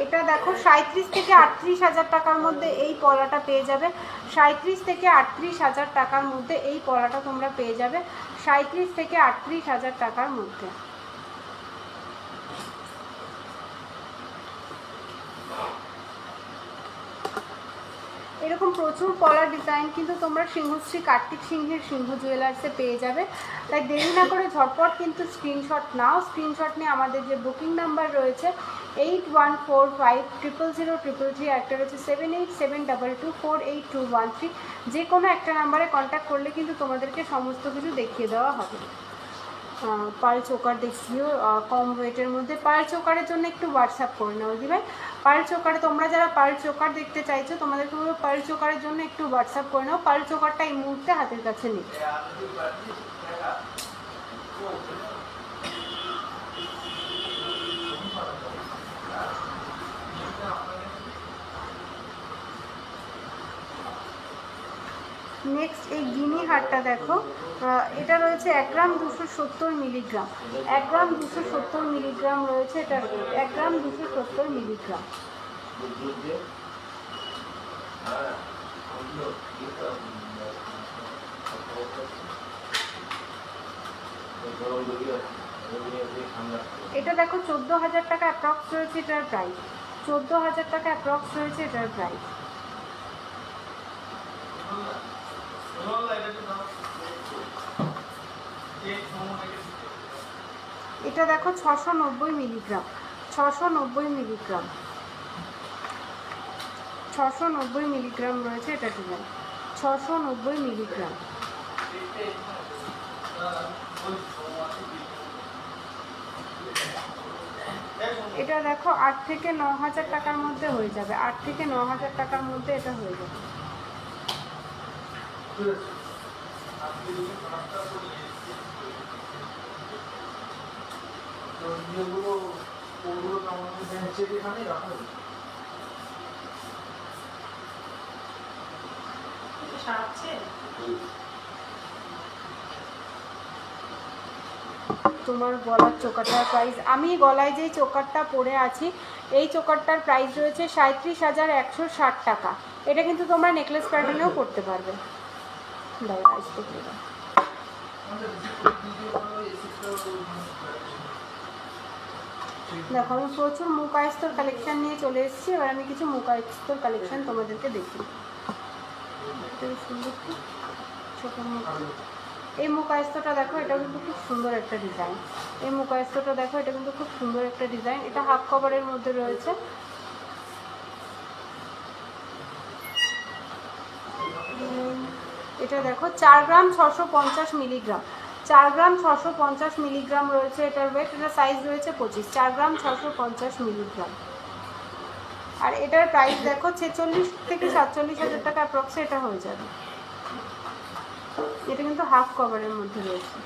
এটা দেখো 37 থেকে 38,000 টাকার মধ্যে এই পলাটা পেয়ে যাবে, 37 থেকে 38,000 টাকার মধ্যে এই পলাটা তোমরা পেয়ে যাবে, 37 থেকে 38,000 টাকার মধ্যে। এরকম প্রচুর পলার ডিজাইন কিন্তু তোমরা সিংহশ্রী কার্তিক সিংহের সিংহ জুয়েলার্সে পেয়ে যাবে, তাই দেরি না করে ঝটপট কিন্তু স্ক্রিনশট নাও। স্ক্রিনশট নিয়ে আমাদের যে বুকিং নাম্বার রয়েছে 8145000333, একটা রয়েছে 7872248213, যে কোনো একটা নাম্বারে কন্ট্যাক্ট করলে কিন্তু তোমাদেরকে সমস্ত কিছু দেখিয়ে দেওয়া হবে। পার্ল চোকার দেখিও কম ওয়েটের মধ্যে, পার্ল চোকারের জন্য একটু হোয়াটসঅ্যাপ করে নাও দিদি ভাই। পার্ল চোকার তোমরা যারা পার্ল চোকার দেখতে চাইছো তোমাদেরকে বলবো পার্ল চোকারের জন্য একটু হোয়াটসঅ্যাপ করে নাও, পার্ল চোকারটা এই মুহূর্তে হাতের কাছে নেই। নেক্সট এই গিনি হারটা দেখো, এটা রয়েছে 1 গ্রাম 270 মিলিগ্রাম, 1 গ্রাম 270 মিলিগ্রাম রয়েছে, এটা 1 গ্রাম 270 মিলিগ্রাম। এটা দেখো 14,000 টাকা অ্যাপ্রক্স রয়েছে এটার প্রাইস, 14,000 টাকা অ্যাপ্রক্স রয়েছে এটার প্রাইস। এটা দেখো 690 মিলিগ্রাম, 690 মিলিগ্রাম, 690 মিলিগ্রাম রয়েছে এটা ডিজাইন, 690 মিলিগ্রাম। এটা দেখো 8 থেকে 9,000 টাকার মধ্যে হয়ে যাবে, 8 থেকে 9,000 টাকার মধ্যে এটা হয়ে যাবে। তোমার গলার চোকারটার প্রাইস, আমি গলায় যেই চোকারটা পরে আছি এই চোকারটার প্রাইস রয়েছে 37,160 টাকা। এটা কিন্তু তোমরা নেকলেস প্যাটার্নেও করতে পারবে। দেখো আমি প্রচুর মুকায়স্তর কালেকশন নিয়ে চলে এসেছি, এবার আমি কিছু মুকায়স্তর কালেকশন তোমাদেরকে দেখি। সুন্দর ছোট মূর্তি, এই মুকায়স্তটা দেখো, এটা কিন্তু খুব সুন্দর একটা ডিজাইন। এই মুকায়স্তটা দেখো, এটা কিন্তু খুব সুন্দর একটা ডিজাইন। এটা হাফ কভারের মধ্যে রয়েছে। এটা দেখো 4 গ্রাম 650 মিলিগ্রাম, 4 গ্রাম 650 মিলিগ্রাম রয়েছে এটার ওয়েট। এটার সাইজ রয়েছে 25, 4 গ্রাম 650 মিলিগ্রাম। আর এটার প্রাইস দেখো 46 থেকে 47 হাজার টাকা অ্যাপ্রক্সে এটা হয়ে যাবে। এটা কিন্তু হাফ কভারের মধ্যে রয়েছে।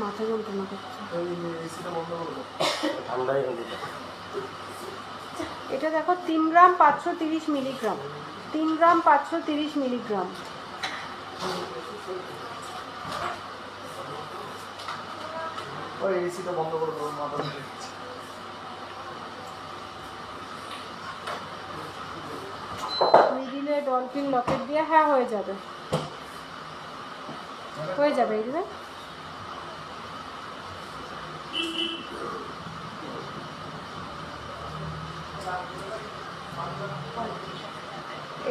মাথা যন্ত্রণা করছে। এটা দেখো 3 গ্রাম 530 মিলিগ্রাম, 3 গ্রাম 530 মিলিগ্রাম। মিডিলে ডলফিন লকেট দিয়ে, হ্যাঁ হয়ে যাবে, হয়ে যাবে। এই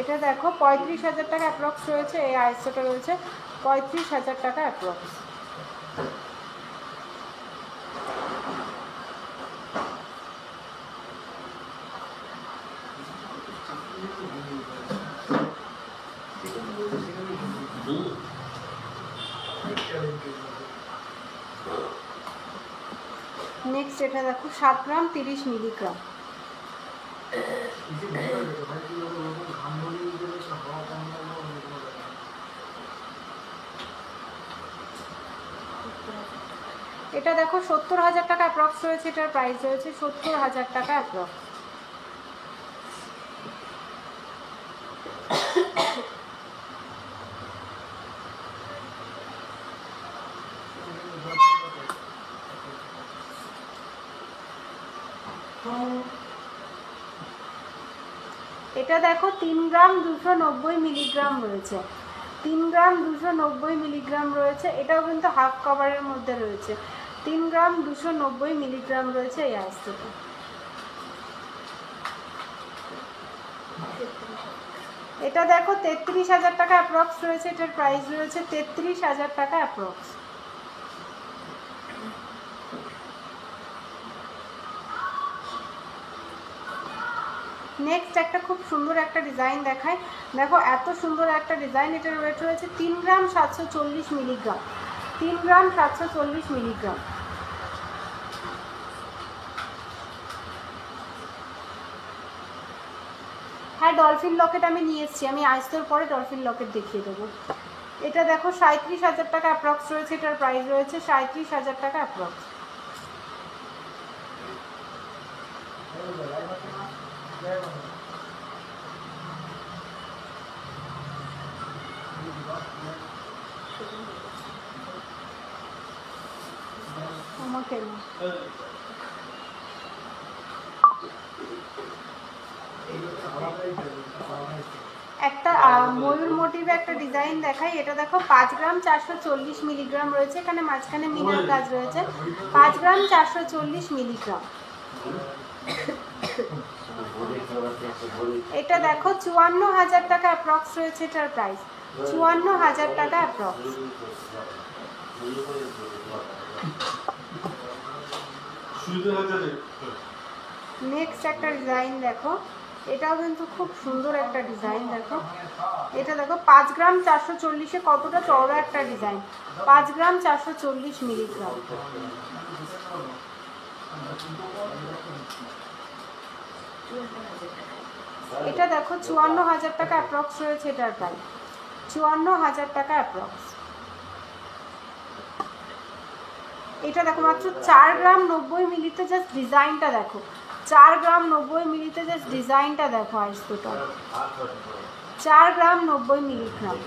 এটা দেখো 35,000 টাকা অ্যাপ্রক্স রয়েছে। এই আইসটা রয়েছে 35,000 টাকা অ্যাপ্রক্স। নেক্সট এটা দেখো 7 গ্রাম 30 মিলিগ্রাম। এটা দেখো 70,000 টাকা অ্যাপ্রক্স রয়েছে। এটার প্রাইস রয়েছে 70,000 টাকা অ্যাপ্রক্স। এটা দেখো 3 গ্রাম 290 মিলিগ্রাম রয়েছে, 3 গ্রাম 290 মিলিগ্রাম রয়েছে। এটাও কিন্তু হাফ কভারের মধ্যে রয়েছে। 3 গ্রাম 290 মিলিগ্রাম রয়েছে এই আইসটা। এটা দেখো 33,000 টাকা অ্যাপ্রক্স রয়েছে। এটার প্রাইস রয়েছে 33,000 টাকা অ্যাপ্রক্স। নেক্সট একটা খুব সুন্দর একটা ডিজাইন দেখায়। দেখো এত সুন্দর একটা ডিজাইন। এটার ওয়েট রয়েছে 3 গ্রাম 740 মিলিগ্রাম, 3 গ্রাম 740 মিলিগ্রাম। হ্যাঁ ডলফিন লকেট আমি নিয়ে এসেছি, আমি আইসটোর পরে ডলফিন লকেট দেখিয়ে দেবো। এটা দেখো 37,000 টাকা অ্যাপ্রক্স রয়েছে। এটার প্রাইস রয়েছে 37,000 টাকা অ্যাপ্রক্স। আমাকে না, একটা ময়ূর মোটিভে একটা ডিজাইন দেখাই। এটা দেখো 5 গ্রাম 440 মিলিগ্রাম রয়েছে। এখানে মাঝখানে মিনার কাজ রয়েছে। 5 গ্রাম 440 মিলিগ্রাম। এটা দেখো 54,000 টাকা অ্যাপ্রক্স রয়েছে। এটার প্রাইস 54,000 টাকা অ্যাপ্রক্স। নেক্সট একটা ডিজাইন দেখো, এটাও কিন্তু খুব সুন্দর একটা ডিজাইন। দেখো এটা দেখো 5 গ্রাম 440-এ কতটা চওড়া একটা ডিজাইন, 5 গ্রাম 440 মিলিগ্রাম। এটা দেখো 54,000 টাকা অ্যাপ্রক্স রয়েছে এটার প্রাইস, 54,000 টাকা অ্যাপ্রক্স। এটা দেখো মাত্র 4 গ্রাম 90 মিলিতে, জাস্ট ডিজাইনটা দেখো, 4 গ্রাম 90 মিলিতে জাস্ট ডিজাইনটা দেখো আইসোটা, 4 গ্রাম 90 মিলিগ্রাম,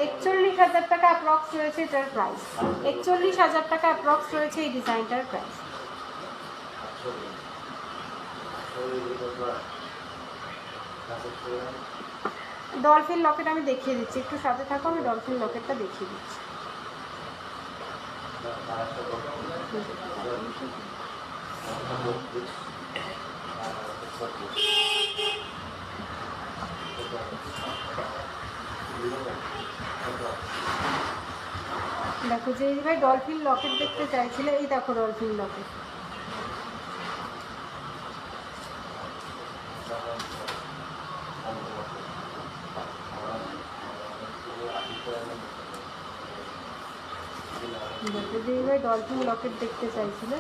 41,000 টাকা অ্যাপ্রক্স রয়েছে এটার প্রাইস, 41,000 টাকা অ্যাপ্রক্স রয়েছে এই ডিজাইনটার প্রাইস। ডলফিন লকেট আমি দেখিয়ে দিচ্ছি, একটু সাথে থাকো, আমি ডলফিন লকেটটা দেখিয়ে দিচ্ছি। দেখো যে ভাই ডলফিন লকেট দেখতে চাইছিলে, এই দেখো ডলফিন লকেট। দেখো যে ভাই ডলফিন লকেট দেখতে চাইছিলে,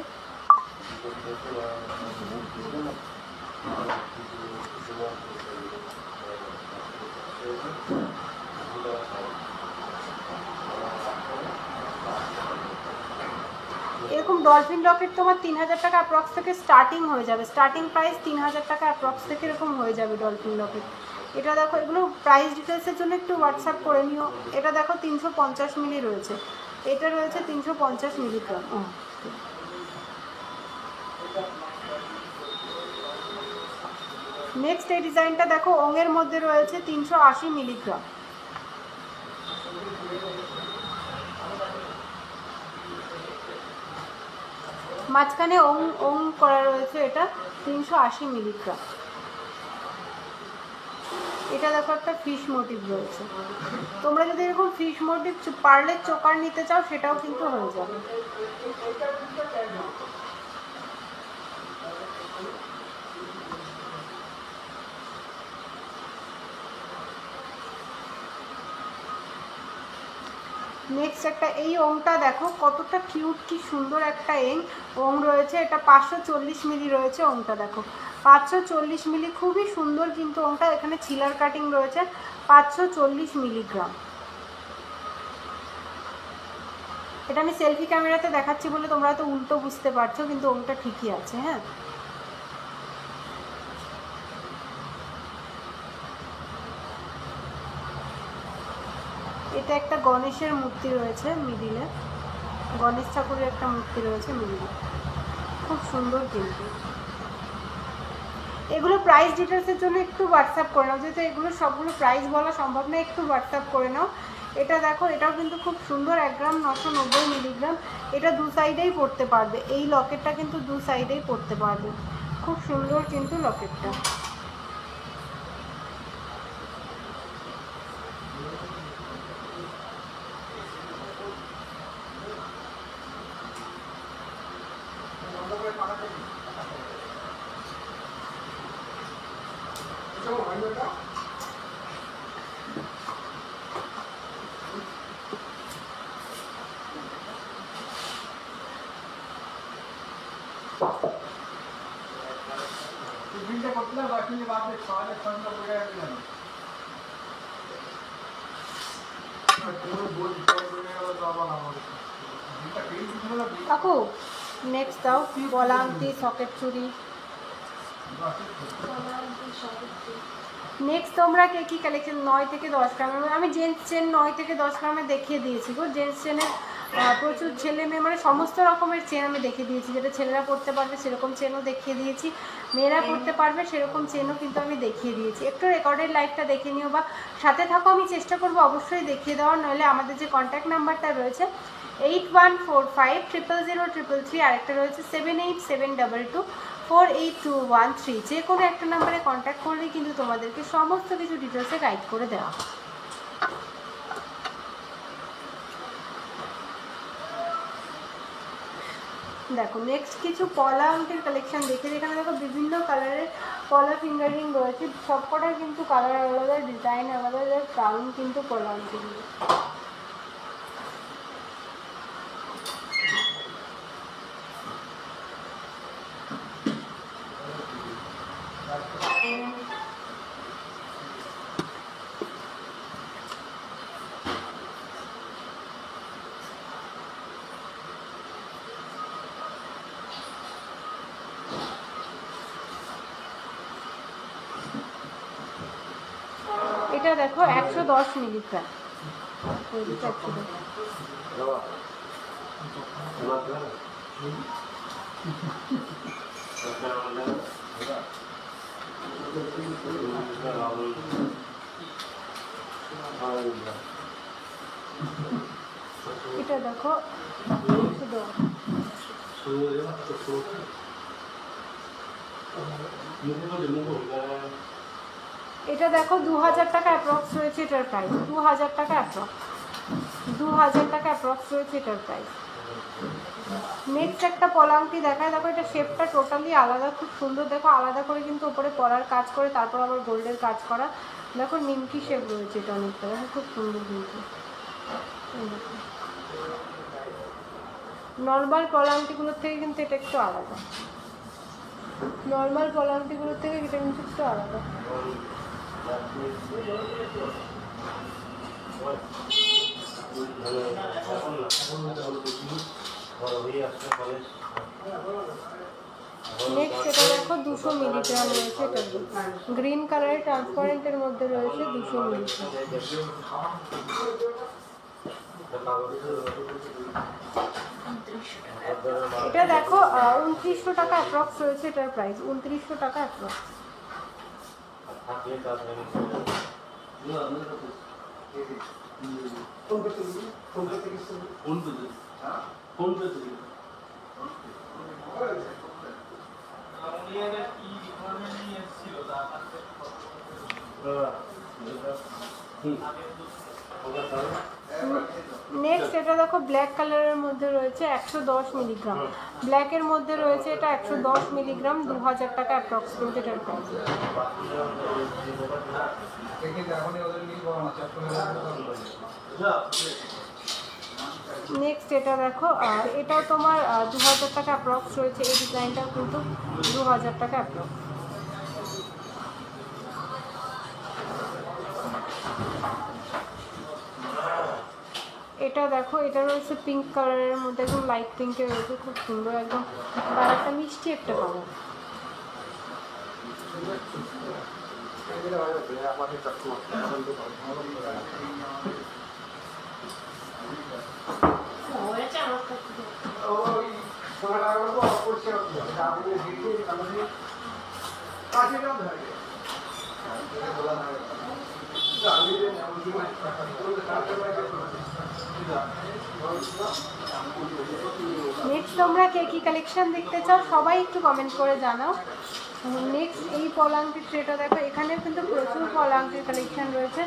এরকম ডলফিন লকেট তোমার 3,000 টাকা অ্যাপ্রক্স থেকে স্টার্টিং হয়ে যাবে, স্টার্টিং প্রাইস 3,000 টাকা অ্যাপ্রক্স থেকে এরকম হয়ে যাবে ডলফিন লকেট। এটা দেখো, এগুলো প্রাইস ডিটেলসের জন্য একটু হোয়াটসঅ্যাপ করে নিও। এটা দেখো 350 মিলি রয়েছে, এটা রয়েছে 350 মিলিগ্রাম। নেক্সট এই ডিজাইনটা দেখো, ওঙের মধ্যে রয়েছে 380 মিলিগ্রাম, মাঝখানে ওং করা রয়েছে, এটা 380 মিলিগ্রাম। এটা দেখো একটা ফিশ মোটিভ রয়েছে, তোমরা যদি এরকম ফিশ মোটিভ পার্লের চোকার নিতে চাও সেটাও কিন্তু হয়ে যাবে। নেক্সট একটা এই ওংটা দেখো কতটা কিউট, কি সুন্দর একটা ওং রয়েছে, এটা 540 মিলি রয়েছে ওংটা, দেখো 540 মিলি, খুবই সুন্দর কিন্তু ওংটা। এখানে ছিলার কাটিং রয়েছে, 540 মিলিগ্রাম। এটা আমি সেলফি ক্যামেরাতে দেখাচ্ছি বলে তোমরা হয়তো উল্টো বুঝতে পারছো, কিন্তু ওংটা ঠিকই আছে। হ্যাঁ, এটা একটা গণেশের মূর্তি রয়েছে মিডিলে, গণেশ ঠাকুরের একটা মূর্তি রয়েছে মিডিলে, খুব সুন্দর কিন্তু। এগুলো প্রাইস ডিটেলসের জন্য একটু হোয়াটসঅ্যাপ করে নাও, যেহেতু এগুলো সবগুলো প্রাইস বলা সম্ভব না, একটু হোয়াটসঅ্যাপ করে নাও। এটা দেখো, এটাও কিন্তু খুব সুন্দর, 1 গ্রাম 990 মিলিগ্রাম। এটা দু সাইডেই পড়তে পারবে, এই লকেটটা কিন্তু দু সাইডেই পড়তে পারবে, খুব সুন্দর কিন্তু লকেটটা। কাকু নেক্সট দাও, বলান্তি সকেট চুড়ি। নেক্সট তোমরা কে কী কালেকশন 9 থেকে 10 গ্রামের, আমি জেন্টস চেন 9 থেকে 10 গ্রামে দেখিয়ে দিয়েছি গো। জেন্টস চেনের প্রচুর ছেলে মেয়ে মানে সমস্ত রকমের চেন আমি দেখিয়ে দিয়েছি, যেটা ছেলেরা পড়তে পারবে সেরকম চেনও দেখিয়ে দিয়েছি, মেয়েরা পড়তে পারবে সেরকম চেনও কিন্তু আমি দেখিয়ে দিয়েছি। একটু রেকর্ডের লাইভটা দেখে নিও বা সাথে থাকো, আমি চেষ্টা করবো অবশ্যই দেখিয়ে দেওয়ার। নইলে আমাদের যে কন্ট্যাক্ট নাম্বারটা রয়েছে 8145000333, আরেকটা রয়েছে 7872248213, যে কোনো একটা নাম্বারে কন্ট্যাক্ট করলেই কিন্তু তোমাদেরকে সমস্ত কিছু ডিটেলসে গাইড করে দেওয়া হবে। দেখো নেক্সট কিছু পলা আংটির কালেকশন দেখে, এখানে দেখো বিভিন্ন কালারের পলা ফিঙ্গারিং রয়েছে, সবকটার কিন্তু কালার আলাদা, ডিজাইন আলাদা, দারুণ কিন্তু পলা আংটিগুলো। এটা দেখো 110 মিলিগ্রাম। এটা দেখো এটা দেখো 2000 টাকা অ্যাপ্রক্স রয়েছে এটার প্রাইস, 2000 টাকা অ্যাপ্রক্স, 2000 টাকা অ্যাপ্রক্স রয়েছে এটার প্রাইস। নেক্সট একটা পলাংটি দেখায়, দেখো এটা শেপটা টোটালি আলাদা, খুব সুন্দর, দেখো আলাদা করে কিন্তু উপরে পলার কাজ করে, তারপর আবার গোল্ডের কাজ করা, দেখো নিমকি শেপ রয়েছে এটা অনেকটা, দেখো খুব সুন্দর কিন্তু। নর্মাল পলাংটিগুলোর থেকে কিন্তু এটা একটু আলাদা, নর্মাল পলাংটিগুলোর থেকে এটা কিন্তু একটু আলাদা। নেক্সট এটা দেখো 200 মিলিগ্রাম রয়েছে, এটা গ্রিন কালারের ট্রান্সপারেন্টের মধ্যে রয়েছে 200 মিলিগ্রাম। এটা দেখো 2900 টাকা অ্যাপ্রক্স রয়েছে এটার প্রাইস, 2900 টাকা অ্যাপ্রক্স। নেক্সট এটা দেখো ব্ল্যাক কালারের মধ্যে রয়েছে 110 মিলিগ্রাম, ব্ল্যাকের মধ্যে রয়েছে এটা 110 মিলিগ্রাম, 2000 টাকা অ্যাপ্রক্সিমেট এটার প্রাইস। নেক্সট এটা দেখো এটাও তোমার 2000 টাকা অ্যাপ্রক্স রয়েছে, এই ডিজাইনটাও কিন্তু 2000 টাকা অ্যাপ্রক্স। এটা দেখো এটা রয়েছে পিঙ্ক কালারের মধ্যে, একদম লাইট পিঙ্কের রয়েছে, খুব সুন্দর একদম কালারটা মিষ্টি একটা কালার। নেক্সট তোমরা কে কী কালেকশন দেখতে চাও সবাই একটু কমেন্ট করে জানাও। নেক্সট এই পলাংটির ট্রেটা দেখো, এখানে কিন্তু প্রচুর পলাংটির কালেকশন রয়েছে,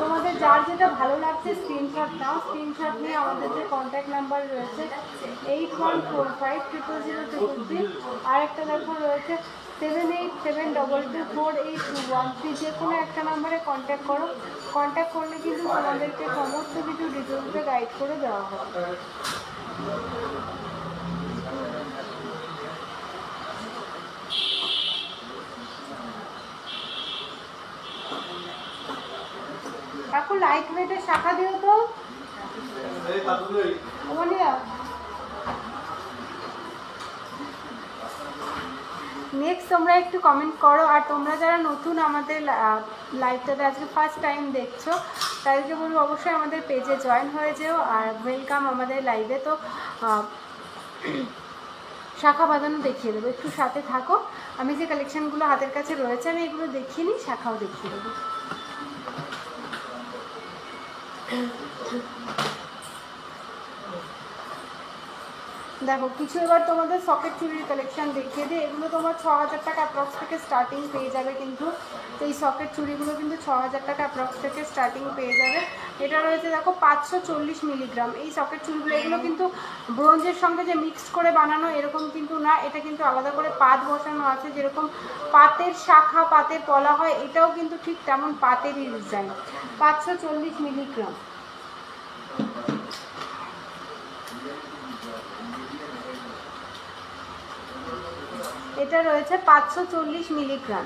তোমাদের যার যেটা ভালো লাগছে স্ক্রিনশট নাও, স্ক্রিনশট নিয়ে আমাদের যে কন্ট্যাক্ট নাম্বার রয়েছে 8145000033, আর একটা দেখো রয়েছে 7872248213, যে কোনো একটা নাম্বারে কন্ট্যাক্ট করো, কন্ট্যাক্ট করলে কিন্তু তোমাদেরকে সমস্ত কিছু ডিটেলসে গাইড করে দেওয়া হবে। কাকু লাইট ওয়েটের শাখা দিও তো। নেক্সট তোমরা একটু কমেন্ট করো, আর তোমরা যারা নতুন আমাদের লাইভটাতে আজকে ফার্স্ট টাইম দেখছো তাদেরকে বলবো অবশ্যই আমাদের পেজে জয়েন হয়ে যেও, আর ওয়েলকাম আমাদের লাইভে। তো শাখা বাঁধানো দেখিয়ে দেবো, একটু সাথে থাকো, আমি যে কালেকশানগুলো হাতের কাছে রয়েছে আমি এগুলো দেখিয়ে নিই, শাখাও দেখিয়ে দেবো। দেখো কিছু এবার তোমাদের সকেট চুড়ির কালেকশন দেখিয়ে দিই। এগুলো তোমার 6000 টাকা অ্যাপ্রক্স থেকে স্টার্টিং পেয়ে যাবে, কিন্তু এই সকেট চুড়িগুলো কিন্তু 6000 টাকা অ্যাপ্রক্স থেকে স্টার্টিং পেয়ে যাবে। এটা রয়েছে দেখো 540 মিলিগ্রাম এই সকেট চুড়িগুলো। এগুলো কিন্তু ব্রোঞ্জের সঙ্গে যে মিক্সড করে বানানো এরকম কিন্তু না, এটা কিন্তু আলাদা করে পাত বসানো আছে, যেরকম পাতের শাখা পাতের পলা হয়, এটাও কিন্তু ঠিক তেমন পাতেরই ডিজাইন। 540 মিলিগ্রাম। এটা রয়েছে 540 মিলিগ্রাম।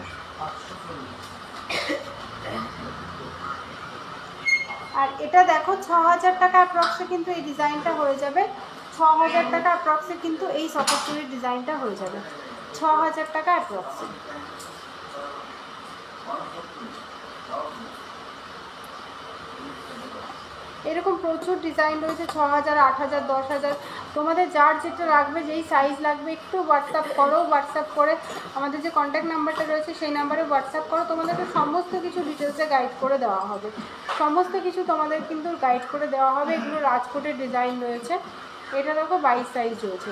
আর এটা দেখো 6000 টাকা অ্যাপ্রক্সে কিন্তু এই ডিজাইনটা হয়ে যাবে। 6000 টাকা অ্যাপ্রক্সে কিন্তু এই সকেট চুড়ির ডিজাইনটা হয়ে যাবে, 6000 টাকা অ্যাপ্রক্সে। এরকম প্রচুর ডিজাইন রয়েছে, 6000, 8000, 10000, তোমাদের যার যেটা লাগবে, যেই সাইজ লাগবে একটু হোয়াটসঅ্যাপ করো। হোয়াটসঅ্যাপ করে আমাদের যে কন্ট্যাক্ট নাম্বারটা রয়েছে সেই নাম্বারে হোয়াটসঅ্যাপ করো, তোমাদেরকে সমস্ত কিছু ডিটেলসে গাইড করে দেওয়া হবে। সমস্ত কিছু তোমাদের কিন্তু গাইড করে দেওয়া হবে। এগুলো রাজকোটের ডিজাইন রয়েছে। এটা দেখো 22 সাইজ রয়েছে।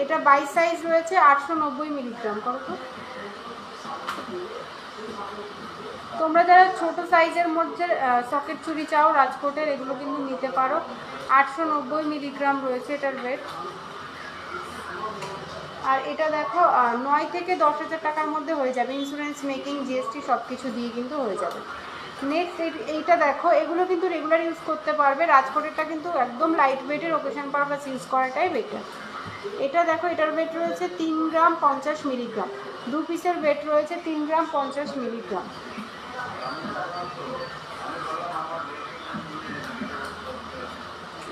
এটা 22 সাইজ রয়েছে, 890 মিলিগ্রাম। করো তো, তোমরা যারা ছোট সাইজের মধ্যে সকেট চুড়ি চাও রাজকোটের, এগুলো কিন্তু নিতে পারো। 890 মিলিগ্রাম রয়েছে এটার ওয়েট। আর এটা দেখো 9 থেকে 10,000 টাকার মধ্যে হয়ে যাবে, ইন্স্যুরেন্স মেকিং জিএসটি সব কিছু দিয়ে কিন্তু হয়ে যাবে। নেক্সট এইটা দেখো, এগুলো কিন্তু রেগুলার ইউজ করতে পারবে। রাজকোটেরটা কিন্তু একদম লাইট ওয়েটের, ওকেশন পারপাস ইউজ করাটাই বেটার। এটা দেখো, এটার ওয়েট রয়েছে 3 গ্রাম 50 মিলিগ্রাম। 2 পিসের ওয়েট রয়েছে 3 গ্রাম 50 মিলিগ্রাম।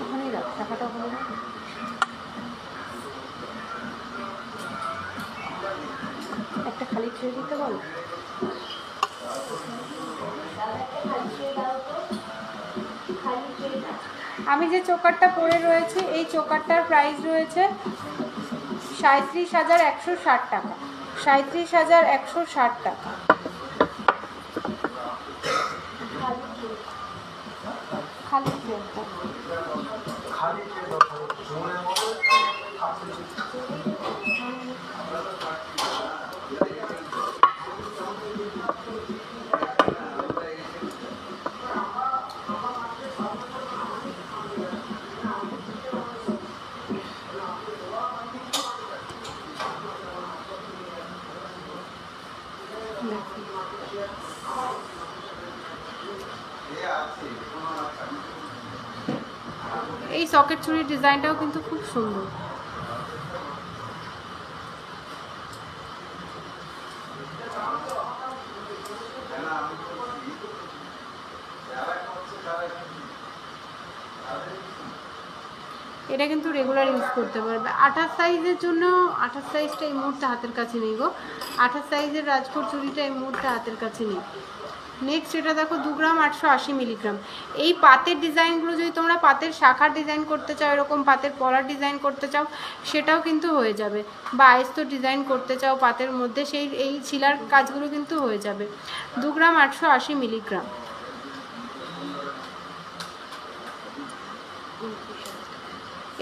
ওখানেই রাখ, টাকাটা ওখানে রাখ। একটা খালি ট্রে দিতে বলো। আমি যে চোকারটা পরে রয়েছে এই চোকারটার প্রাইস রয়েছে 37,160 টাকা। 37,160 টাকা। খালি ট্রেটা এই সকেট চুড়ির ডিজাইনটাও কিন্তু খুব সুন্দর। এটা কিন্তু রেগুলার ইউজ করতে পারবে। 28 সাইজের জন্য, 28 সাইজটা এই মুহূর্তে হাতের কাছে নেই গো। 28 সাইজের রাজকোট চুড়িটা এই মুহূর্তে হাতের কাছে নেই। নেক্সট এটা দেখো 2 গ্রাম 880 মিলিগ্রাম। এই পাতের ডিজাইনগুলো যদি তোমরা পাতের শাখার ডিজাইন করতে চাও, এরকম পাতের পলার ডিজাইন করতে চাও, সেটাও কিন্তু হয়ে যাবে। বা আয়স্ত ডিজাইন করতে চাও পাতের মধ্যে, সেই এই শিলার কাজগুলো কিন্তু হয়ে যাবে। 2 গ্রাম 880 মিলিগ্রাম।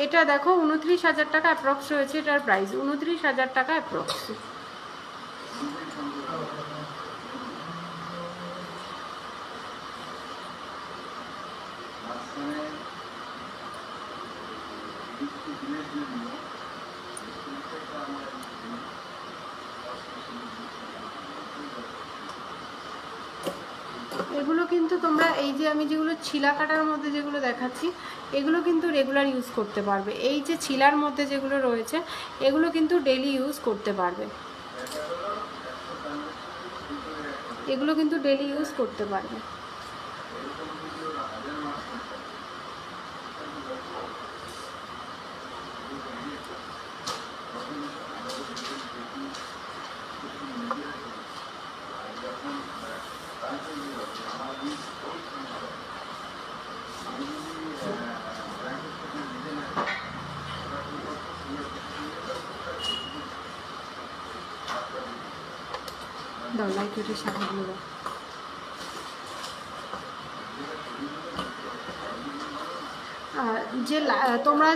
এটা দেখো 29,000 টাকা অ্যাপ্রক্স রয়েছে এটার প্রাইস, 29,000 টাকা অ্যাপ্রক্স। এগুলো কিন্তু তোমরা এই যে আমি যেগুলো ছিলা কাটার মধ্যে যেগুলো দেখাচ্ছি, এগুলো কিন্তু রেগুলার ইউজ করতে পারবে। এই যে ছিলার মধ্যে যেগুলো রয়েছে এগুলো কিন্তু ডেইলি ইউজ করতে পারবে, এগুলো কিন্তু ডেইলি ইউজ করতে পারবে। দাও লাইট ওয়েটের শাখাগুলো দাও। যে তোমরা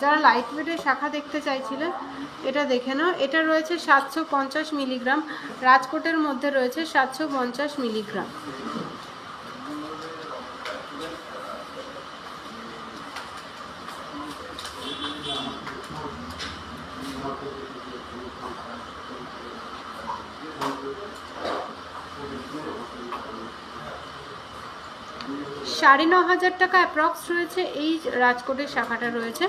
যারা লাইট ওয়েটের শাখা দেখতে চাইছিলে এটা দেখে নাও। এটা রয়েছে 750 মিলিগ্রাম, রাজকোটের মধ্যে রয়েছে 750 মিলিগ্রাম। $9,500 টাকা অ্যাপ্রক্স রয়েছে। এই রাজকোটের শাখাটা রয়েছে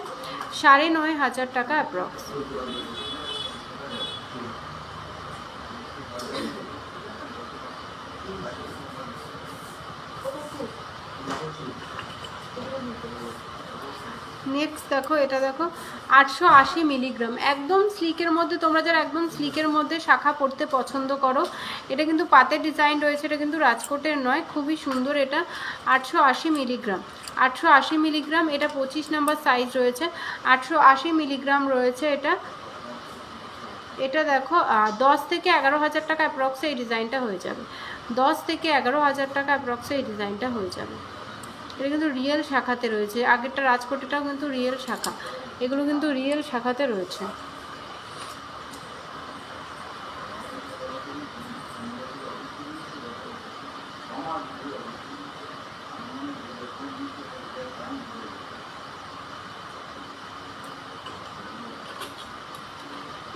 9,500 টাকা অ্যাপ্রক্স। নেক্সট দেখো, এটা দেখো 880 মিলিগ্রাম, একদম স্লিকের মধ্যে। তোমরা যারা একদম স্লিকের মধ্যে শাখা পড়তে পছন্দ করো, এটা কিন্তু পাতের ডিজাইন রয়েছে, এটা কিন্তু রাজকোটের নয়, খুবই সুন্দর। এটা 880 মিলিগ্রাম, 880 মিলিগ্রাম। এটা 25 নম্বর সাইজ রয়েছে, 880 মিলিগ্রাম রয়েছে এটা। এটা দেখো 10 থেকে 11,000 টাকা অ্যাপ্রক্সে এই ডিজাইনটা হয়ে যাবে। 10 থেকে 11,000 টাকা অ্যাপ্রক্সে এই ডিজাইনটা হয়ে যাবে। এটা কিন্তু রিয়েল শাখাতে রয়েছে। আগেরটা রাজকোটেটাও কিন্তু রিয়েল শাখা, এগুলো কিন্তু রিয়েল শাখাতে রয়েছে।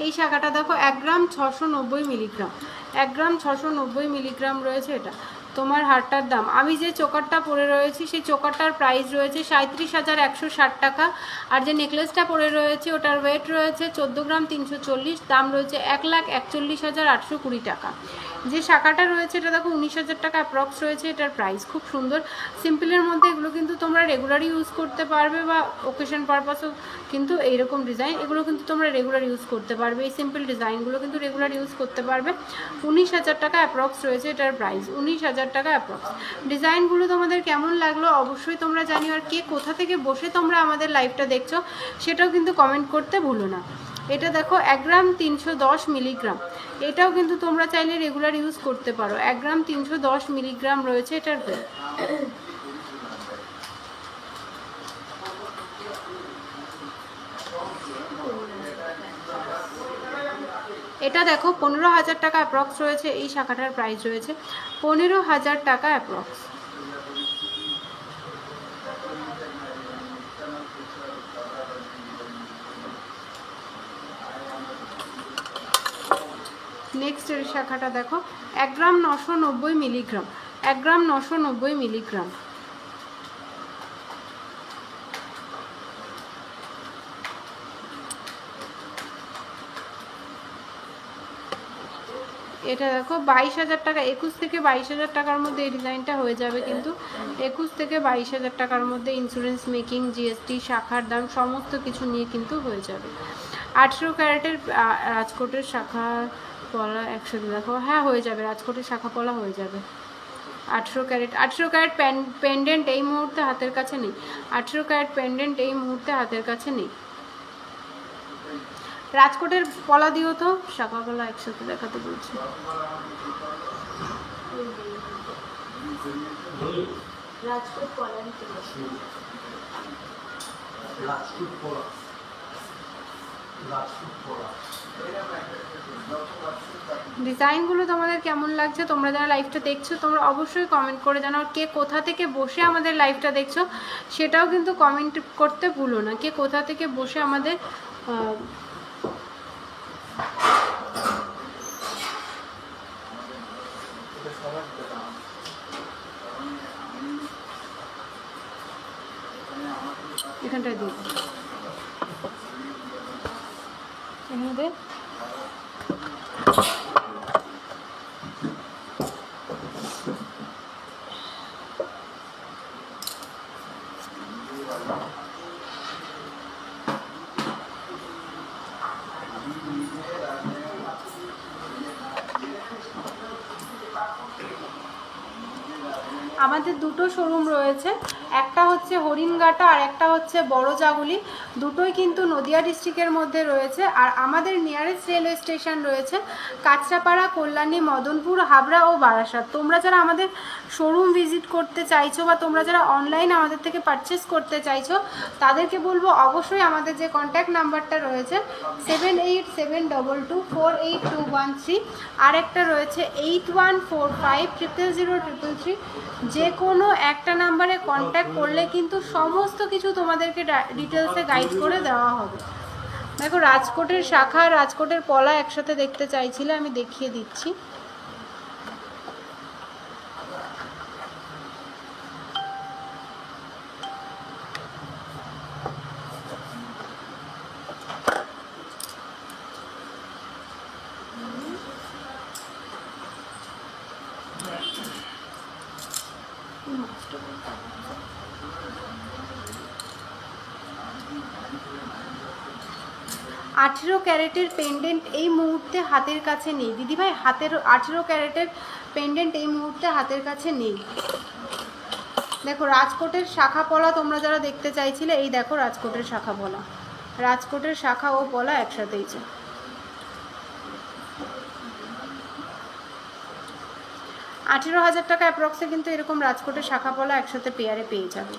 এই শাখাটা দেখো 1 গ্রাম 690 মিলিগ্রাম, 1 গ্রাম 690 মিলিগ্রাম রয়েছে। এটা তোমার হারটার দাম, আমি যে চোকারটা পরে রয়েছি সেই চোকারটার প্রাইস রয়েছে 37,160 টাকা। আর যে নেকলেসটা পরে রয়েছে ওটার ওয়েট রয়েছে 14 গ্রাম 340, দাম রয়েছে 1,41,820 টাকা। যে শাখাটা রয়েছে এটা দেখো 19,000 টাকা অ্যাপ্রক্স রয়েছে এটার প্রাইস। খুব সুন্দর সিম্পলের মধ্যে, এগুলো কিন্তু তোমরা রেগুলার ইউজ করতে পারবে বা ওকেশন পারপাসও কিন্তু এইরকম ডিজাইন, এগুলো কিন্তু তোমরা রেগুলার ইউজ করতে পারবে। এই সিম্পল ডিজাইনগুলো কিন্তু রেগুলার ইউজ করতে পারবে। 19,000 টাকা অ্যাপ্রক্স রয়েছে এটার প্রাইস, 19,000 টাকা অ্যাপ্রক্স। ডিজাইনগুলো তোমাদের কেমন লাগলো অবশ্যই তোমরা জানিও। আর কে কোথা থেকে বসে তোমরা আমাদের লাইভটা দেখছো সেটাও কিন্তু কমেন্ট করতে ভুলো না। এটা দেখো 1 গ্রাম 310 মিলিগ্রাম, এটাও কিন্তু তোমরা চাইলে রেগুলার ইউজ করতে পারো। 1 গ্রাম 310 মিলিগ্রাম রয়েছে এটার ওয়েট। এটা দেখো 15,000 টাকা অ্যাপ্রক্স রয়েছে। এই শাখাটার প্রাইস রয়েছে 15,000 টাকা অ্যাপ্রক্স। নেক্সট এর শাখাটা দেখো 1 গ্রাম 990 মিলিগ্রাম, 1 গ্রাম 990 মিলিগ্রাম। এটা দেখো 22,000 টাকা, 21 থেকে 22,000 টাকার মধ্যে এই ডিজাইনটা হয়ে যাবে। কিন্তু 21 থেকে 22,000 টাকার মধ্যে ইন্স্যুরেন্স মেকিং, জিএসটি, শাখার দাম সমস্ত কিছু নিয়ে কিন্তু হয়ে যাবে। 18 ক্যারেটের রাজকোটের শাখা পলা একসাথে দেখো, হ্যাঁ হয়ে যাবে, রাজকোটের শাখা পলা হয়ে যাবে। 18 ক্যারেট পেন্ডেন্ট এই মুহূর্তে হাতের কাছে নেই, 18 ক্যারেট পেন্ডেন্ট এই মুহূর্তে হাতের কাছে নেই। রাজকোটের পলা দিও তো, শাখা পলা একসাথে দেখাতে বলছি। ডিজাইনগুলো তোমাদের কেমন লাগছে, তোমরা যারা লাইভটা দেখছো তোমরা অবশ্যই কমেন্ট করে জানাও। কে কোথা থেকে বসে আমাদের লাইভটা দেখছো সেটাও কিন্তু কমেন্ট করতে ভুলো না, কে কোথা থেকে বসে আমাদের এখানটায় দিই এখানে আমাদের দুটো শোরুম রয়েছে। একটা হচ্ছে হরিণঘাটা আর একটা হচ্ছে বড় জাগুলি, দুটোই কিন্তু নদিয়া ডিস্ট্রিক্টের মধ্যে রয়েছে। আর আমাদের নিয়ারেস্ট রেলওয়ে স্টেশন রয়েছে কাঁচরাপাড়া, কল্যাণী, মদনপুর, হাবড়া ও বারাসাত। তোমরা যারা আমাদের শোরুম ভিজিট করতে চাইছো বা তোমরা যারা অনলাইন আমাদের থেকে পারচেস করতে চাইছো তাদেরকে বলবো অবশ্যই আমাদের যে কন্ট্যাক্ট নাম্বারটা রয়েছে 7872248213, আর একটা রয়েছে 8145000333, যে কোনো একটা নাম্বারে কন্ট্যাক্ট করলে কিন্তু সমস্ত কিছু তোমাদেরকে ডিটেলসে গাইড করে দেওয়া হবে। দেখো রাজকোটের শাখা, রাজকোটের পলা একসাথে দেখতে চাইছিলে, আমি দেখিয়ে দিচ্ছি। 18 ক্যারেটের পেন্ডেন্ট এই মুহূর্তে হাতের কাছে নেই দিদিভাই, 18 ক্যারেটের পেন্ডেন্ট এই মুহূর্তে হাতের কাছে নেই। দেখো রাজকোটের শাখা পলা তোমরা যারা দেখতে চাইছিলে, এই দেখো রাজকোটের শাখা পলা, রাজকোটের শাখা ও পলা একসাথেই। 18,000 টাকা অ্যাপ্রক্সে কিন্তু এরকম রাজকোটের শাখা পলা একসাথে পেয়ারে পেয়ে যাবে।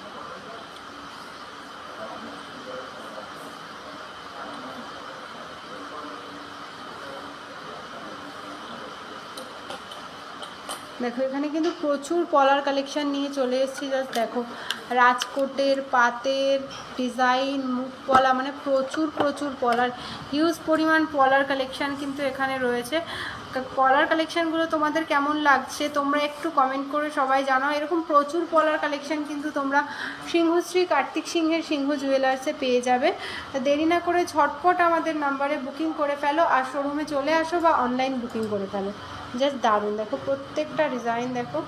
দেখো এখানে কিন্তু প্রচুর পলার কালেকশন নিয়ে চলে এসেছি। জাস্ট দেখো রাজকোটের পাতের ডিজাইন, মুখ পলা, মানে প্রচুর প্রচুর পলার, হিউজ পরিমাণ পলার কালেকশন কিন্তু এখানে রয়েছে। পলার কালেকশানগুলো তোমাদের কেমন লাগছে তোমরা একটু কমেন্ট করে সবাই জানাও। এরকম প্রচুর পলার কালেকশান কিন্তু তোমরা সিংহশ্রী কার্তিক সিংহের সিংহ জুয়েলার্সে পেয়ে যাবে। দেরি না করে ঝটপট আমাদের নাম্বারে বুকিং করে ফেলো আর শোরুমে চলে আসো বা অনলাইন বুকিং করে ফেলো। জাস্ট দারুণ, দেখো প্রত্যেকটা ডিজাইন দেখো,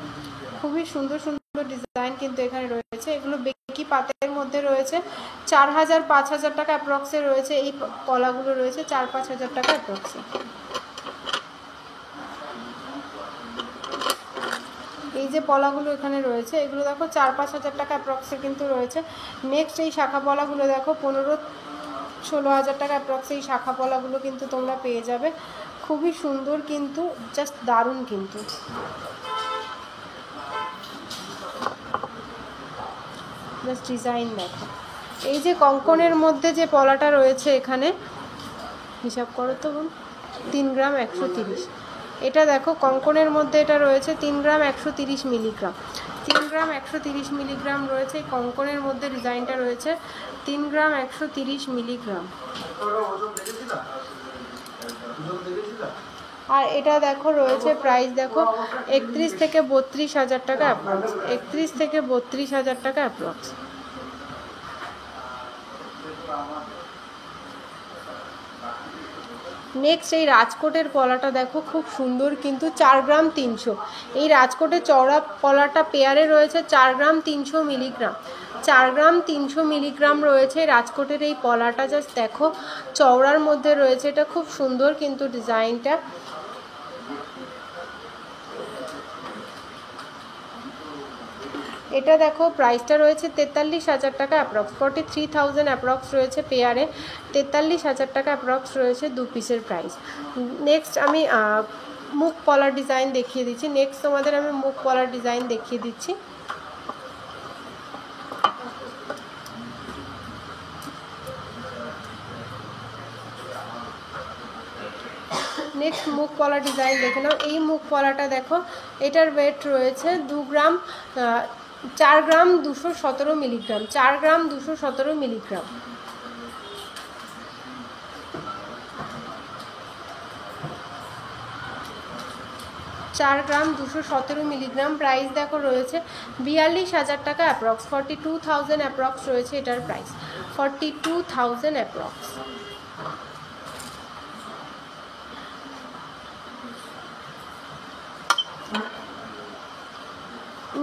খুবই সুন্দর সুন্দর ডিজাইন কিন্তু এখানে রয়েছে। এগুলো বেকি পাতের মধ্যে রয়েছে। 4,000-5,000 টাকা অ্যাপ্রক্সে রয়েছে। এই পলাগুলো রয়েছে 4-5 হাজার টাকা অ্যাপ্রক্সে। এই যে পলাগুলো এখানে রয়েছে এগুলো দেখো 4-5 হাজার টাকা অ্যাপ্রক্সে কিন্তু রয়েছে। নেক্সট এই শাখা পলাগুলো দেখো 15-16 হাজার টাকা অ্যাপ্রক্সে এই শাখা পলাগুলো কিন্তু তোমরা পেয়ে যাবে। খুবই সুন্দর কিন্তু, জাস্ট দারুণ কিন্তু। জাস্ট ডিজাইন দেখো। এই যে কঙ্কনের মধ্যে যে পলাটা রয়েছে এখানে, হিসাব করো তো 3 গ্রাম 130, এটা দেখো কঙ্কনের মধ্যে এটা রয়েছে 3 গ্রাম 130 মিলিগ্রাম। 3 গ্রাম 130 মিলিগ্রাম রয়েছে এই কঙ্কনের মধ্যে, ডিজাইনটা রয়েছে 3 গ্রাম 130 মিলিগ্রাম। আর এটা দেখো রয়েছে প্রাইস দেখো 31-32 হাজার টাকা অ্যাপ্রক্স, 31-32 হাজার টাকা অ্যাপ্রক্স। নেক্সট এই রাজকোটের পলাটা দেখো খুব সুন্দর কিন্তু, 4 গ্রাম 300। এই রাজকোটের চওড়া পলাটা পেয়ারে রয়েছে 4 গ্রাম 300 মিলিগ্রাম। 4 গ্রাম 300 মিলিগ্রাম রয়েছে রাজকোটের এই পলাটা। জাস্ট দেখো চওড়ার মধ্যে রয়েছে, এটা খুব সুন্দর কিন্তু ডিজাইনটা। এটা দেখো প্রাইসটা রয়েছে 43,000 টাকা অ্যাপ্রক্স, 43,000 অ্যাপ্রক্স রয়েছে পেয়ারে। 43,000 টাকা অ্যাপ্রক্স রয়েছে 2 পিসের প্রাইস। নেক্সট আমি মুখ পলার ডিজাইন দেখিয়ে দিচ্ছি। নেক্সট তোমাদের আমি মুখ পলার ডিজাইন দেখিয়ে দিচ্ছি। নেক্সট মুখ পলা ডিজাইন দেখে নাও। এই মুখ পলাটা দেখো, এটার ওয়েট রয়েছে 4 গ্রাম 217 মিলিগ্রাম। 4 গ্রাম 217 মিলিগ্রাম। চার গ্রাম 217 মিলিগ্রাম। প্রাইস দেখো রয়েছে 42,000 টাকা অ্যাপ্রক্স, 42,000 অ্যাপ্রক্স রয়েছে এটার প্রাইস, 42,000 অ্যাপ্রক্স।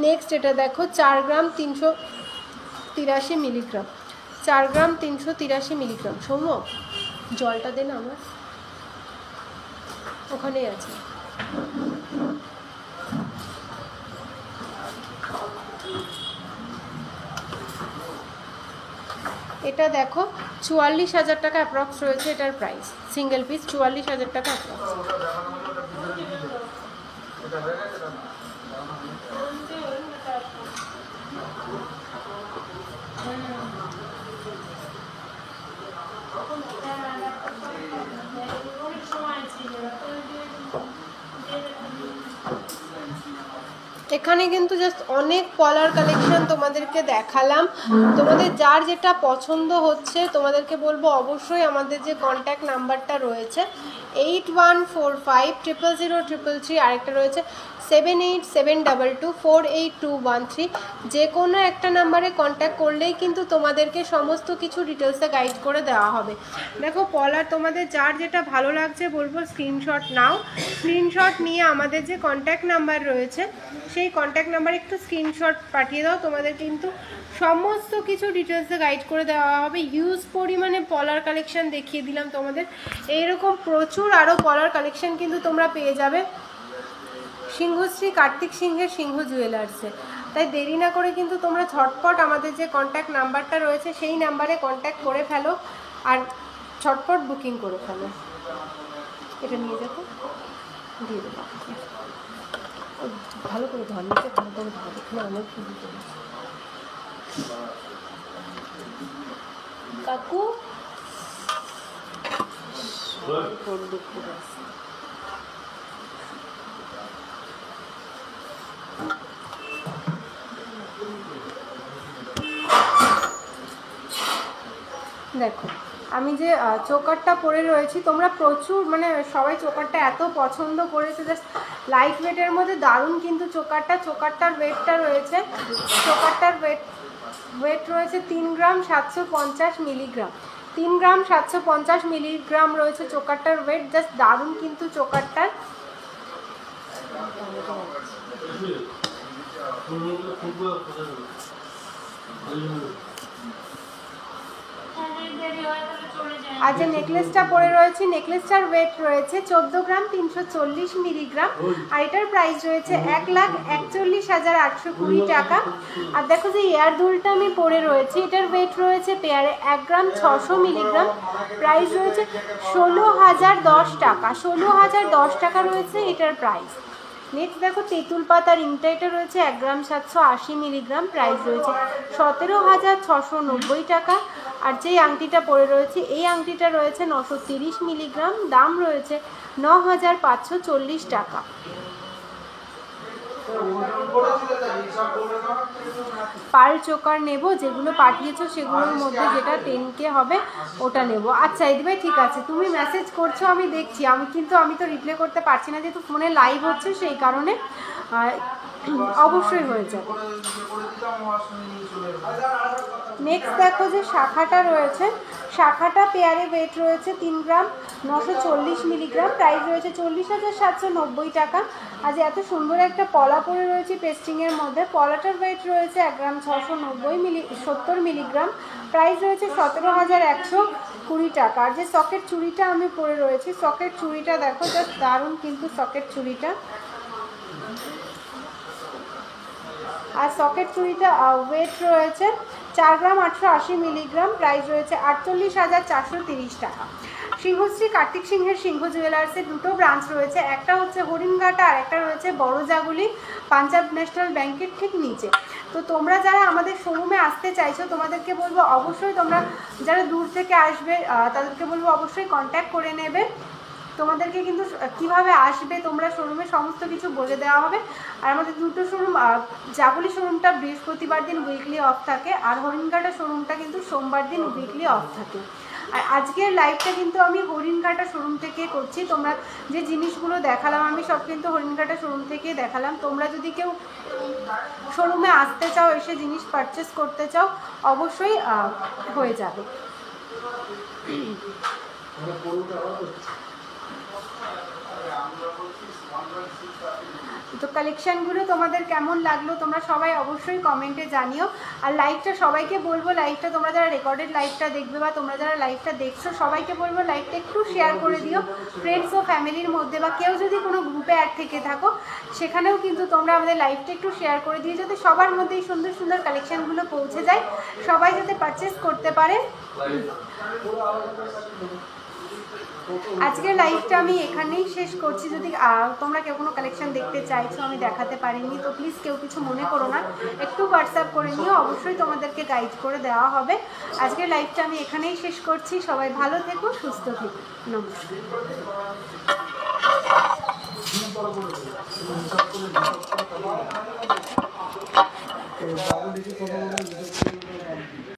নেক্সট এটা দেখো 4 গ্রাম 383 মিলিগ্রাম। 4 গ্রাম 383 মিলিগ্রাম। সৌম্য জলটা দে না, আমার ওখানেই আছে। এটা দেখো 44,000 টাকা অ্যাপ্রক্স রয়েছে এটার প্রাইস, সিঙ্গেল পিস 44,000 টাকা অ্যাপ্রক্স। এখানে কিন্তু জাস্ট অনেক পলার কালেকশন তোমাদেরকে দেখালাম। তোমাদের যার যেটা পছন্দ হচ্ছে তোমাদেরকে বলবো অবশ্যই আমাদের যে কন্ট্যাক্ট নাম্বারটা রয়েছে 8145000333, আরেকটা রয়েছে 7872248213, যে কোনো একটা নাম্বারে কন্ট্যাক্ট করলেই কিন্তু তোমাদেরকে সমস্ত কিছু ডিটেলসে গাইড করে দেওয়া হবে। দেখো পলার তোমাদের যার যেটা ভালো লাগছে বলবো স্ক্রিনশট নাও, স্ক্রিনশট নিয়ে আমাদের যে কন্ট্যাক্ট নাম্বার রয়েছে সেই কন্ট্যাক্ট নাম্বারে একটু স্ক্রিনশট পাঠিয়ে দাও, তোমাদের কিন্তু সমস্ত কিছু ডিটেলসে গাইড করে দেওয়া হবে। হিউজ পরিমাণে পলার কালেকশন দেখিয়ে দিলাম তোমাদের, এইরকম প্রচুর আরও পলার কালেকশন কিন্তু তোমরা পেয়ে যাবে সিংহশ্রী কার্তিক সিংহের সিংহ জুয়েলার্সে। তাই দেরি না করে কিন্তু তোমরা ঝটপট আমাদের যে কন্ট্যাক্ট নাম্বারটা রয়েছে সেই নাম্বারে কন্ট্যাক্ট করে ফেলো আর ঝটপট বুকিং করে ফেলো। এটা নিয়ে যাবো, দিয়ে দেবো, ভালো করে ধর নিচে, ভালো করে ধর, এখানে অনেক ফুল করেছে কাকু। দেখো আমি যে চোকারটা পরে রয়েছি, তোমরা প্রচুর মানে সবাই চোকারটা এত পছন্দ করেছে, জাস্ট লাইট ওয়েটের মধ্যে দারুণ কিন্তু চোকারটার ওয়েটটা রয়েছে, চোকারটার ওয়েট রয়েছে 3 গ্রাম 750 মিলিগ্রাম, 3 গ্রাম 750 মিলিগ্রাম রয়েছে চোকারটার ওয়েট, জাস্ট দারুণ কিন্তু চোকারটার। আর যে নেকলেসটা পরে রয়েছে নেকলেসটার ওয়েট রয়েছে 14 গ্রাম 340 মিলিগ্রাম, আর এটার প্রাইস রয়েছে 1,41,820 টাকা। আর দেখো যে এয়ার দুলটা আমি পরে রয়েছি এটার ওয়েট রয়েছে পেয়ারে 1 গ্রাম 600 মিলিগ্রাম, প্রাইস রয়েছে 16,010 টাকা, 16,010 টাকা রয়েছে এটার প্রাইস। নেক্সট দেখো তেঁতুল পাতা রিংটা, এটা রয়েছে 1 গ্রাম 780 মিলিগ্রাম, প্রাইস রয়েছে 17,690 টাকা। আর যেই আংটিটা পরে রয়েছে এই আংটিটা রয়েছে 930 মিলিগ্রাম, দাম রয়েছে 9,540 টাকা। পার্ল চোকার নেব, যেগুলো পাঠিয়েছো সেগুলোর মধ্যে যেটা 10K হবে ওটা নেব। আচ্ছা দিদিভাই ঠিক আছে, তুমি মেসেজ করছো আমি দেখছি, আমি তো রিপ্লাই করতে পারছি না যেহেতু ফোনে লাইভ হচ্ছে, সেই কারণে অবশ্যই হয়ে যাবে। নেক্সট দেখো যে শাখাটা রয়েছে, শাখাটা পেয়ারে ওয়েট রয়েছে 3 গ্রাম 940 মিলিগ্রাম, প্রাইস রয়েছে 40,790 টাকা। আজ এত সুন্দর একটা পলা পরে রয়েছে পেস্টিংয়ের মধ্যে, পলাটার ওয়েট রয়েছে 1 গ্রাম 670 মিলিগ্রাম, প্রাইস রয়েছে 17,120 টাকা। আর যে সকেট চুড়িটা আমি পরে রয়েছি, সকেট চুড়িটা দেখো জাস্ট দারুণ কিন্তু সকেট চুড়িটা, আর সকেট চুড়িটা ওয়েট রয়েছে 4 গ্রাম 880 মিলিগ্রাম, প্রাইস রয়েছে 48,430 টাকা। সিংহশ্রী কার্তিক সিংহের সিংহ জুয়েলার্সের দুটো ব্রাঞ্চ রয়েছে, একটা হচ্ছে হরিণঘাটা আর একটা রয়েছে বড়জাগুলি পাঞ্জাব ন্যাশনাল ব্যাংকের ঠিক নিচে। তো তোমরা যারা আমাদের শোরুমে আসতে চাইছো তোমাদেরকে বলবো অবশ্যই, তোমরা যারা দূর থেকে আসবে তাদেরকে বলবো অবশ্যই কন্ট্যাক্ট করে নেবে। তোমাদেরকে কিন্তু কিভাবে আসবে তোমরা শোরুমে সমস্ত কিছু বলে দেওয়া হবে। আর আমাদের দুটো শোরুম, জাগুলি শোরুমটা বৃহস্পতিবার দিন উইকলি অফ থাকে, আর হরিণঘাটা শোরুমটা কিন্তু সোমবার দিন উইকলি অফ থাকে। আর আজকের লাইভটা কিন্তু আমি হরিণঘাটা শোরুম থেকে করছি, তোমরা যে জিনিসগুলো দেখালাম আমি সব কিন্তু হরিণঘাটা শোরুম থেকে দেখালাম। তোমরা যদি কেউ শোরুমে আসতে চাও, এসে জিনিস পারচেস করতে চাও, অবশ্যই হয়ে যাবে। তো কালেকশানগুলো তোমাদের কেমন লাগলো তোমরা সবাই অবশ্যই কমেন্টে জানিও। আর লাইভটা সবাইকে বলবো, লাইভটা তোমরা যারা রেকর্ডেড লাইভটা দেখবে বা তোমরা যারা লাইভটা দেখছো সবাইকে বলবো লাইভটা একটু শেয়ার করে দিও ফ্রেন্ডস ও ফ্যামিলির মধ্যে, বা কেউ যদি কোনো গ্রুপে অ্যাড থেকে থাকো সেখানেও কিন্তু তোমরা আমাদের লাইভটা একটু শেয়ার করে দিও, যাতে সবার মধ্যে এই সুন্দর সুন্দর কালেকশানগুলো পৌঁছে যায়, সবাই যাতে পারচেস করতে পারে। আজকের লাইভটা আমি এখানেই শেষ করছি। যদি তোমরা কেউ কোনো কালেকশন দেখতে চাইছো আমি দেখাতে পারিনি তো প্লিজ কেউ কিছু মনে করো না, একটু হোয়াটসঅ্যাপ করে নিও, অবশ্যই তোমাদেরকে গাইড করে দেওয়া হবে। আজকের লাইভটা আমি এখানেই শেষ করছি। সবাই ভালো থেকো, সুস্থ থেকো, নমস্কার।